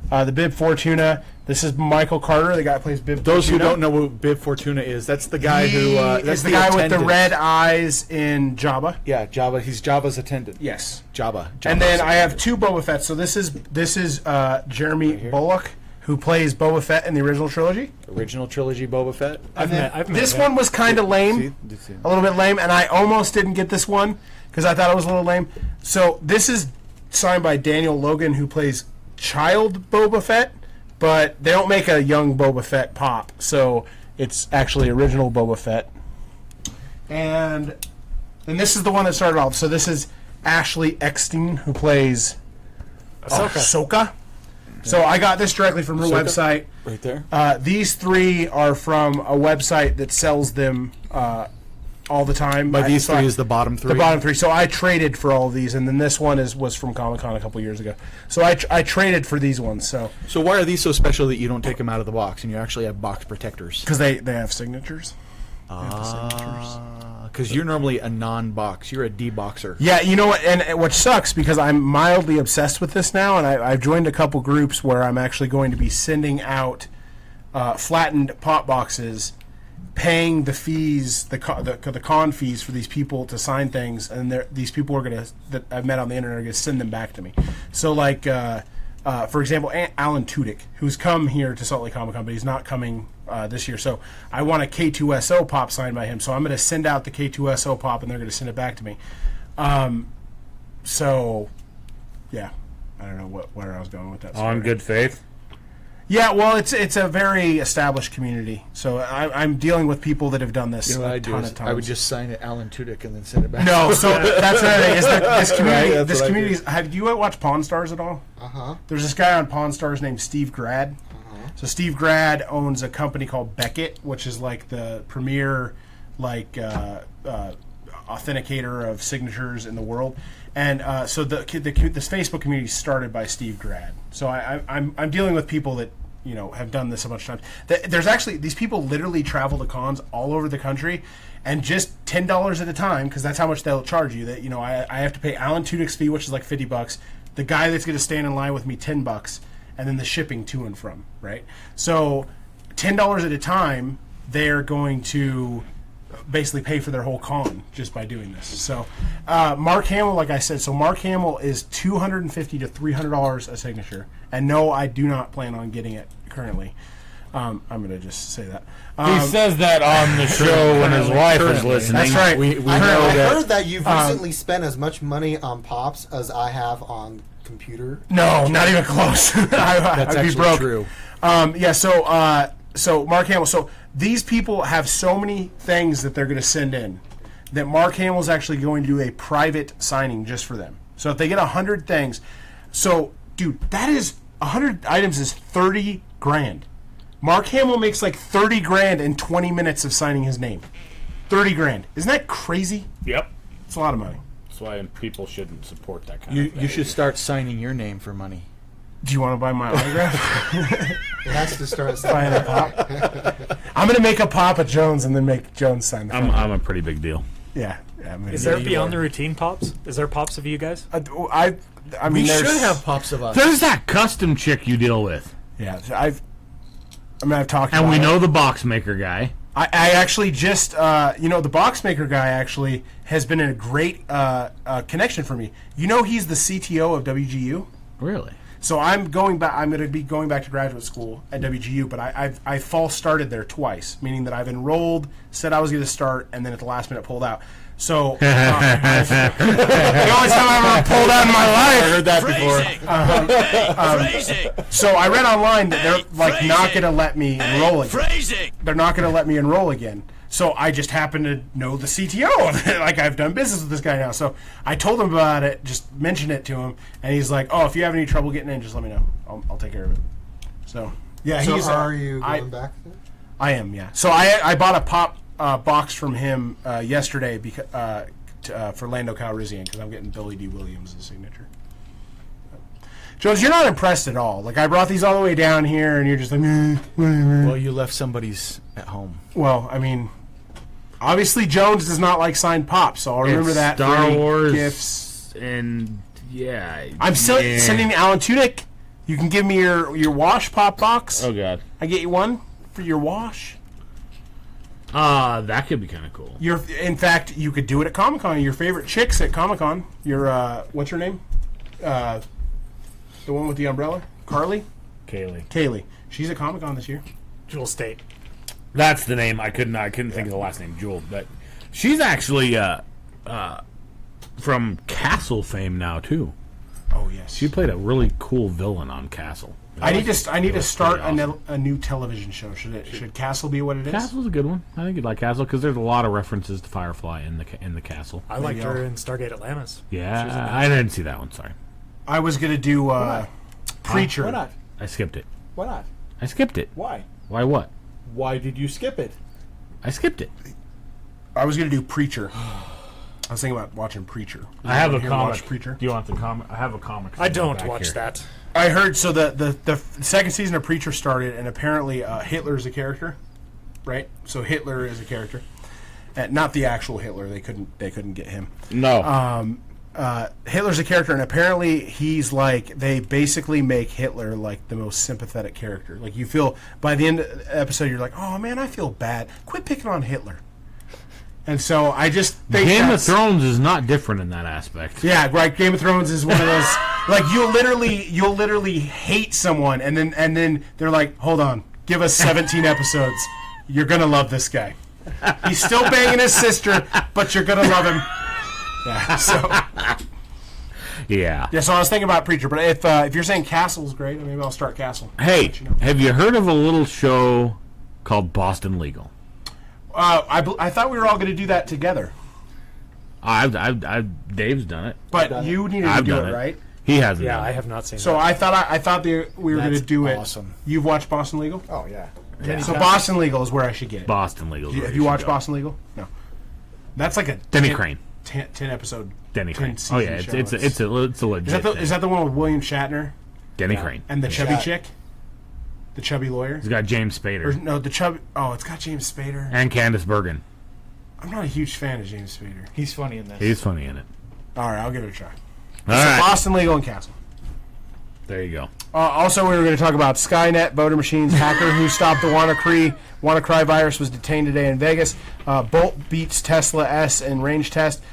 The Bib Fortuna. This is Michael Carter, the guy that plays Bib. Those who Fortuna. don't know what Bib Fortuna is, that's the guy who. That's is the guy with the attendant. red eyes in Jabba. Yeah, Jabba. He's Jabba's attendant. Yes. Jabba. And then Jabba's I have two Boba Fett. So this is Jeremy Bullock, who plays Boba Fett in the original trilogy. original trilogy Boba Fett. I've met This him. one was kind of lame, See? a little bit lame, and I almost didn't get this one because I thought it was a little lame. So this is signed by Daniel Logan, who plays child Boba Fett, but they don't make a young Boba Fett pop, so it's actually original Boba Fett. And this is the one that started off. So this is Ashley Eckstein, who plays Ahsoka. So I got this directly from her Ahsoka? website. Right there. These three are from a website that sells them all the time. By these So three is the bottom three. the bottom three. So I traded for all of these, and then this one was from Comic-Con a couple years ago. So I traded for these ones. So So why are these so special that you don't take them out of the box and you actually have box protectors? because they have signatures. Because you're normally a non-box. You're a D-boxer. Yeah, you know what? And what sucks because I'm mildly obsessed with this now, and I've joined a couple groups where I'm actually going to be sending out flattened pop boxes, paying the fees, the con fees for these people to sign things, and these people are that I've met on the internet are going to send them back to me. So like for example, Alan Tudyk, who's come here to Salt Lake Comic Con, but he's not coming this year. So I want a K2SO pop signed by him. So I'm going to send out the K2SO pop, and they're going to send it back to me. So, yeah, I don't know where I was going with that. On good faith. Yeah, well, it's a very established community. So I'm dealing with people that have done this You know what a I'd do ton is of times. I would just sign it Alan Tudyk and then send it back. No, so that's another thing. Is that this community? Right, that's this what I community. do. Have you watched Pawn Stars at all? There's this guy on Pawn Stars named Steve Grad. So Steve Grad owns a company called Beckett, which is like the premier authenticator of signatures in the world. And so this Facebook community started by Steve Grad. So I'm dealing with people that have done this a bunch of times. There's actually these people literally travel to cons all over the country, and just $10 at a time, because that's how much they'll charge you. That I have to pay Alan Tudyk's fee, which is like $50. The guy that's going to stand in line with me, $10, and then the shipping to and from. Right. So $10 at a time, they're going to basically pay for their whole con just by doing this. So Mark Hamill, like I said, Mark Hamill is $250 to $300 a signature, and no, I do not plan on getting it currently. I'm going to just say that. He says that on the show when his wife is listening. That's right. I heard that you've recently spent as much money on pops as I have on computer. No, not even close. That's I'd be actually broke. true. So Mark Hamill. So these people have so many things that they're going to send in that Mark Hamill's actually going to do a private signing just for them. So if they get 100 things, so dude, that is 100 items is $30,000. Mark Hamill makes like $30,000 in 20 minutes of signing his name. $30,000. Isn't that crazy? Yep. It's a lot of money. That's why people shouldn't support that kind of thing. You should start signing your name for money. Do you want to buy my autograph? It has to start. Buying a pop. I'm gonna make a pop at Jones and then make Jones sign the front. I'm a pretty big deal. Yeah. Is there beyond the routine pops? Is there pops of you guys? I mean, We there's, should have pops of us. There's that custom chick you deal with. Yeah, I've talked. And about we it. know the box maker guy. I actually just the box maker guy actually has been a great connection for me. He's the CTO of WGU. Really? So I'm going back. I'm going to be going back to graduate school at WGU, but I false started there twice, meaning that I've enrolled, said I was going to start, and then at the last minute pulled out. So the only time I've ever pulled out in my life. I heard that before. So I read online that they're not going to let me enroll again. They're not going to let me enroll again. So I just happen to know the CTO. Like, I've done business with this guy now. So I told him about it, just mentioned it to him, and he's like, "Oh, if you have any trouble getting in, just let me know. I'll take care of it." So yeah, So he's. are you going back there? I am, yeah. So I bought a pop box from him yesterday for Lando Calrissian because I'm getting Billy D. Williams' signature. Jones, you're not impressed at all. Like, I brought these all the way down here, and you're just like, Well, you left somebody's at home. Well, I mean, obviously Jones does not like signed pops, so I'll remember that. Star for any Wars gifts. and yeah. I'm sending Alan Tudyk. You can give me your wash pop box. Oh god. I get you one for your wash. That could be kind of cool. In fact, you could do it at Comic Con. Your favorite chicks at Comic Con. Your what's her name? The one with the umbrella, Carly. Kaylee. She's at Comic Con this year. Jewel State. That's the name. I couldn't think of the last name, Jewel. But she's actually from Castle fame now too. Oh yes. She played a really cool villain on Castle. I need to start awesome. a new television show. Should Castle be what it is? Castle's a good one. I think you'd like Castle because there's a lot of references to Firefly in the Castle. I liked her in Stargate Atlantis. Yeah, I didn't see that one. Sorry, I was gonna do Preacher. Why not? I skipped it. Why not? I skipped it. Why? Why what? Why did you skip it? I skipped it. I was gonna do Preacher. I was thinking about watching Preacher. I have a Here, comic. watch Preacher. Do you want the comic? I have a comic. I don't back watch here. that. I heard so the second season of Preacher started, and apparently Hitler is a character, right? So Hitler is a character, not the actual Hitler. They couldn't get him. No. Hitler's a character, and apparently he's like, they basically make Hitler like the most sympathetic character. Like, you feel by the end of the episode, you're like, oh man, I feel bad. Quit picking on Hitler. And so I just think Game of Thrones is not different in that aspect. Yeah, right. Game of Thrones is one of those like you'll literally hate someone, and then they're like, hold on, give us 17 episodes. You're gonna love this guy. He's still banging his sister, but you're gonna love him. Yeah. So. Yeah. Yeah. So I was thinking about Preacher, but if you're saying Castle's great, maybe I'll start Castle. Hey, have you heard of a little show called Boston Legal? I thought we were all going to do that together. Dave's done it. But you needed to do it, right? He hasn't. Yeah, done I it. have not seen. So that. I thought we were going to do it. awesome. You've watched Boston Legal? Oh yeah. Yeah. So Boston Legal is where I should get it. Boston Legal. Have you watched Boston Legal? No. That's like a Denny Crane. 10 episode. Denny 10 Crane. Oh yeah, season it's show. a legit. Is that the one with William Shatner Denny Crane? and the chubby chick? The chubby lawyer? He's got James Or, Spader no, the chubby. Oh, it's got James Spader. and Candice Bergen. I'm not a huge fan of James Spader. He's funny in this. He's funny in it. All right, I'll give it a try. All So right, Boston Legal and Castle. there you go. Also, we were going to talk about Skynet, voter machines, hacker who stopped the WannaCry virus was detained today in Vegas. Bolt beats Tesla S in range test.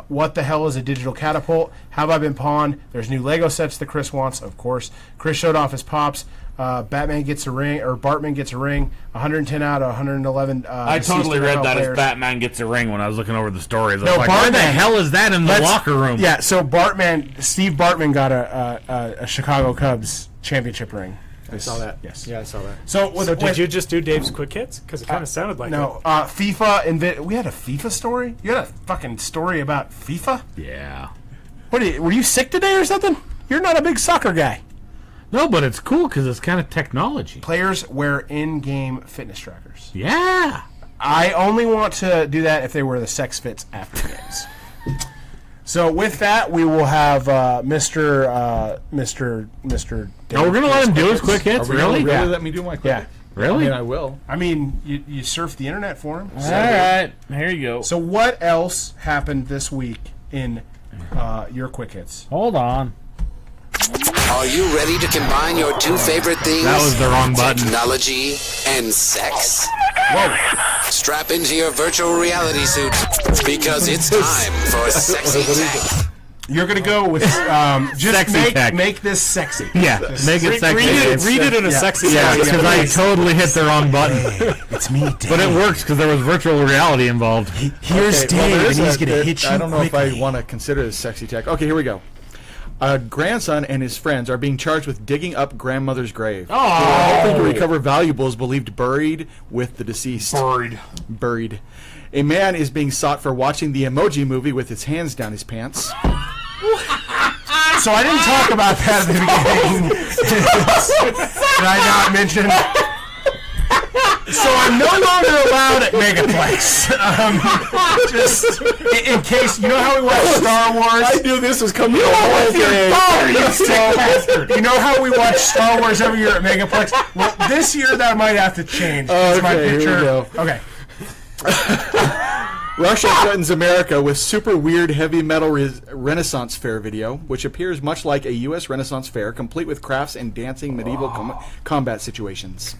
What the hell is a digital catapult? Have I been pawned? There's new Lego sets that Chris wants, of course. Chris showed off his pops. Batman gets a ring, or Bartman gets a ring. 110 out of 111. I totally read that players. as Batman gets a ring when I was looking over the stories. I was No, like, where the Bartman- hell is that in the locker room? Yeah, so Steve Bartman got a Chicago Cubs championship ring. I saw that. Yes. Yeah, I saw that. So, Did you just do Dave's quick hits? Because it kind of sounded like No, FIFA. We had a FIFA story. You had a fucking story about FIFA. Yeah. Were you sick today or something? You're not a big soccer guy. No, but it's cool because it's kind of technology. Players wear in-game fitness trackers. Yeah. I only want to do that if they wear the sex fits after games. So with that, we will have Mr. Oh, we're gonna let him do his quick Are hits. we Really? Really Yeah. let me do my quick? Yeah. Really? I mean, I will. I mean, you surf the internet for him. All right. Here you go. So what else happened this week in your quick hits? Hold on. Are you ready to combine your two favorite things? That was the wrong button. Technology and sex. Whoa. Strap into your virtual reality suit because it's time for sexy tech. You're gonna go with just Sexy tech. make this sexy. Yeah. Make it sexy. read it in a sexy Yeah, way. because I totally hit the wrong button. It's me, Dave. But it works because there was virtual reality involved. Here's Okay, well, Dave, there and is he's a- gonna there- hit you I don't know if I quickly. want to consider this sexy tech. Okay, here we go. A grandson and his friends are being charged with digging up grandmother's grave. Hoping to recover valuables believed buried with the deceased. Buried. A man is being sought for watching the Emoji Movie with his hands down his pants. So I didn't talk about that at the beginning. Did I not mention? So I'm no longer allowed at Megaplex. Just in case, you know how we watch Star Wars? I knew this was coming. You know how we watch Star Wars every year at Megaplex? Well, this year that might have to change. It's my Okay, here we picture. go. Okay. Russia threatens America with super weird heavy metal Renaissance fair video, which appears much like a U.S. Renaissance fair, complete with crafts and dancing medieval combat situations.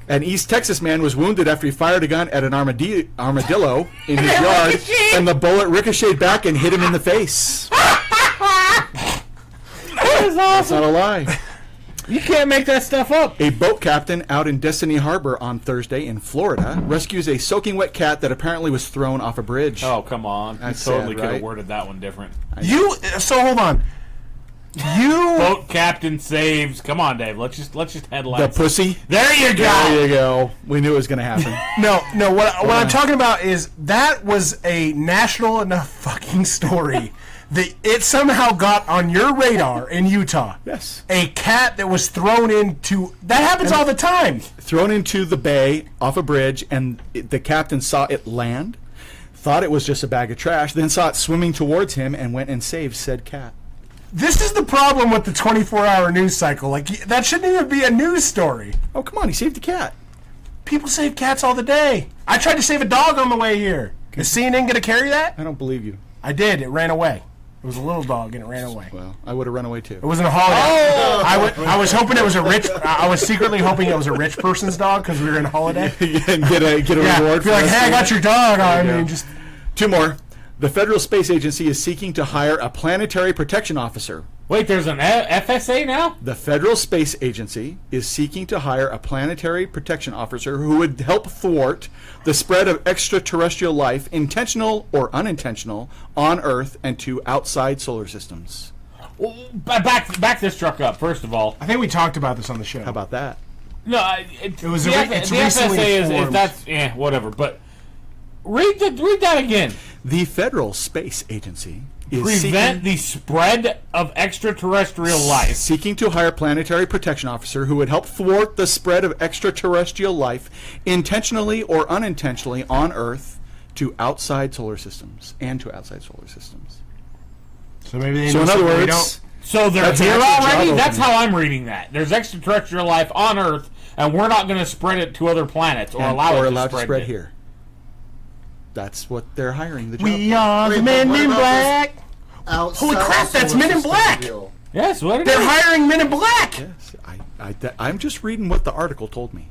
An East Texas man was wounded after he fired a gun at an armadillo in his yard, and the bullet ricocheted back and hit him in the face. That's not a lie. You can't make that stuff up. A boat captain out in Destiny Harbor on Thursday in Florida rescues a soaking wet cat that apparently was thrown off a bridge. Oh, come on. That's You totally sad, could have right? worded that one different. So hold on. Boat captain saves. Come on, Dave. Let's just headline. The pussy. There you go. There you go. We knew it was going to happen. No. What I'm talking about is that was a national enough fucking story that it somehow got on your radar in Utah. Yes. A cat that was thrown into. That happens all the time. Thrown into the bay off a bridge, and the captain saw it land, thought it was just a bag of trash, then saw it swimming towards him and went and saved said cat. This is the problem with the 24-hour news cycle. Like, that shouldn't even be a news story. Oh, come on. He saved the cat. People save cats all the day. I tried to save a dog on the way here. Is CNN going to carry that? I don't believe you. I did. It ran away. It was a little dog, and it ran away. Well, I would have run away too. It wasn't a holiday. I was hoping it was a rich. I was secretly hoping it was a rich person's dog because we were in a holiday. And get a reward. Be like, hey, I got your dog. I mean, just 2 more. The Federal Space Agency is seeking to hire a planetary protection officer. Wait, there's an FSA now? The Federal Space Agency is seeking to hire a planetary protection officer who would help thwart the spread of extraterrestrial life, intentional or unintentional, on Earth and to outside solar systems. Well, back this truck up, first of all. I think we talked about this on the show. How about that? No, It was the FSA is that's whatever. But read that again. The Federal Space Agency is Prevent the spread of extraterrestrial life. seeking to hire a planetary protection officer who would help thwart the spread of extraterrestrial life, intentionally or unintentionally, on Earth to outside solar systems and to outside solar systems. So maybe they So know in other something we words, don't. So they're That's an here actual job already? That's opening. how I'm reading that. There's extraterrestrial life on Earth, and we're not going to spread it to other planets or allow it allowed to to spread spread here. That's what they're hiring the job We for. are the Wait, Men but what in about Black. Outside crap, that's solar Men in system Black! deal. Yes, what it They're is. hiring Men in Black. Yes, I'm just reading what the article told me.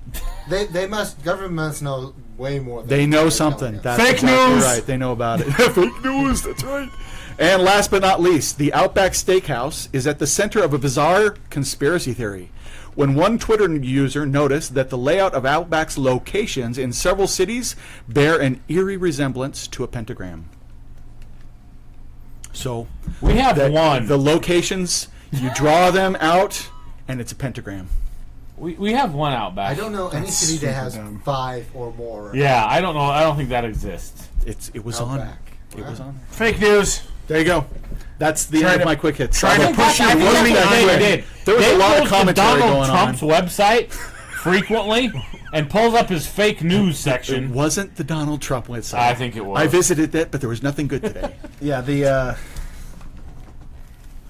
Governments know way more than They know they're something. telling us. That's Fake exactly news! right. They know about it. Fake news, that's right. And last but not least, the Outback Steakhouse is at the center of a bizarre conspiracy theory. When one Twitter user noticed that the layout of Outback's locations in several cities bear an eerie resemblance to a pentagram. So We have one. the locations, you draw them out, and it's a pentagram. We have one out back. I don't know any city that has super dumb. 5 or more. Yeah, I don't know. I don't think that exists. It was on. Outback. It was on. Fake news. There you go. That's the Trying end of to- my quick hits. trying to I'm push gonna your push voting that on quick. They did. There was Dave a lot goes of to commentary Donald going Trump's on. website frequently and pulls up his fake news It section. wasn't the Donald Trump website. I think it was. I visited it, but there was nothing good today. Yeah,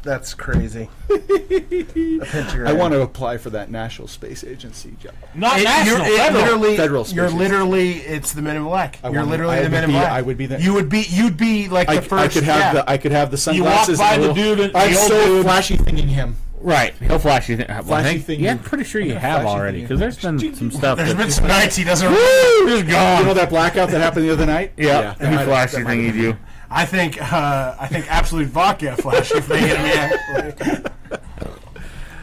that's crazy. I want to apply for that National Space Agency job. Not national, federal. Federal Space You're Agency. literally, it's the Men in Black. You're wanna- literally I the Men would in be- Black. I would be the- You'd be like the first. I could have yeah. the You walk sunglasses. by and the the dude, the I'm old so dude. flashy thinging him. Right. He'll flash you. Flashy thing Yeah, you- I'm pretty sure you I'm have flashy already thing because there's been some stuff. There's that- been some nights he doesn't. Woo! Just You know gone. that blackout that happened the other night? Yeah. Any that flashy might thing you do. I think Absolute Vodka flashy thing. Yeah.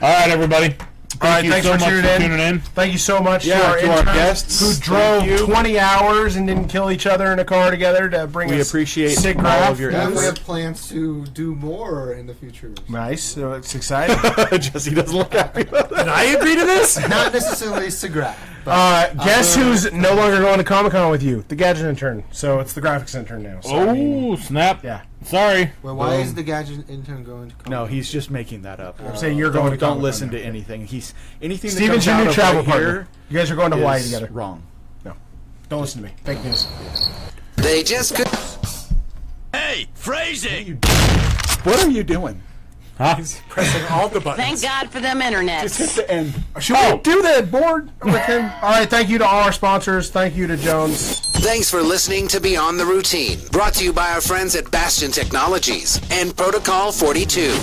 All right, everybody. Thank you thanks so for much tuning for in. tuning in. Thank you so much Yeah, to our to our interns guests. who Thank you. drove 20 hours and didn't kill each other in a car together to bring We us appreciate SIGGRAPH. all of your And we efforts. have plans to do more in the future. Nice. So it's exciting. Jesse doesn't look happy about that. Did I agree to this? Not necessarily SIGGRAPH. but Guess who's no longer going to Comic-Con with you? The Gadget Intern. So it's the Graphics Intern now. So, I mean, Oh, snap. yeah. Sorry. Well, why is the Gadget Intern going to come? No, he's just making that up. I'm saying you're going to Don't Comic-Con listen now. to anything. Anything that Steven's comes your out new of travel right partner. here You guys are going to Hawaii is together. wrong. No. Don't listen to me. Fake news. They just could. What are you doing? Huh? Pressing all the buttons. Thank God for them internets. Just hit the end. Should we do the board with him? All right. Thank you to all our sponsors. Thank you to Jones. Thanks for listening to Beyond the Routine, brought to you by our friends at Bastion Technologies and Protocol 42.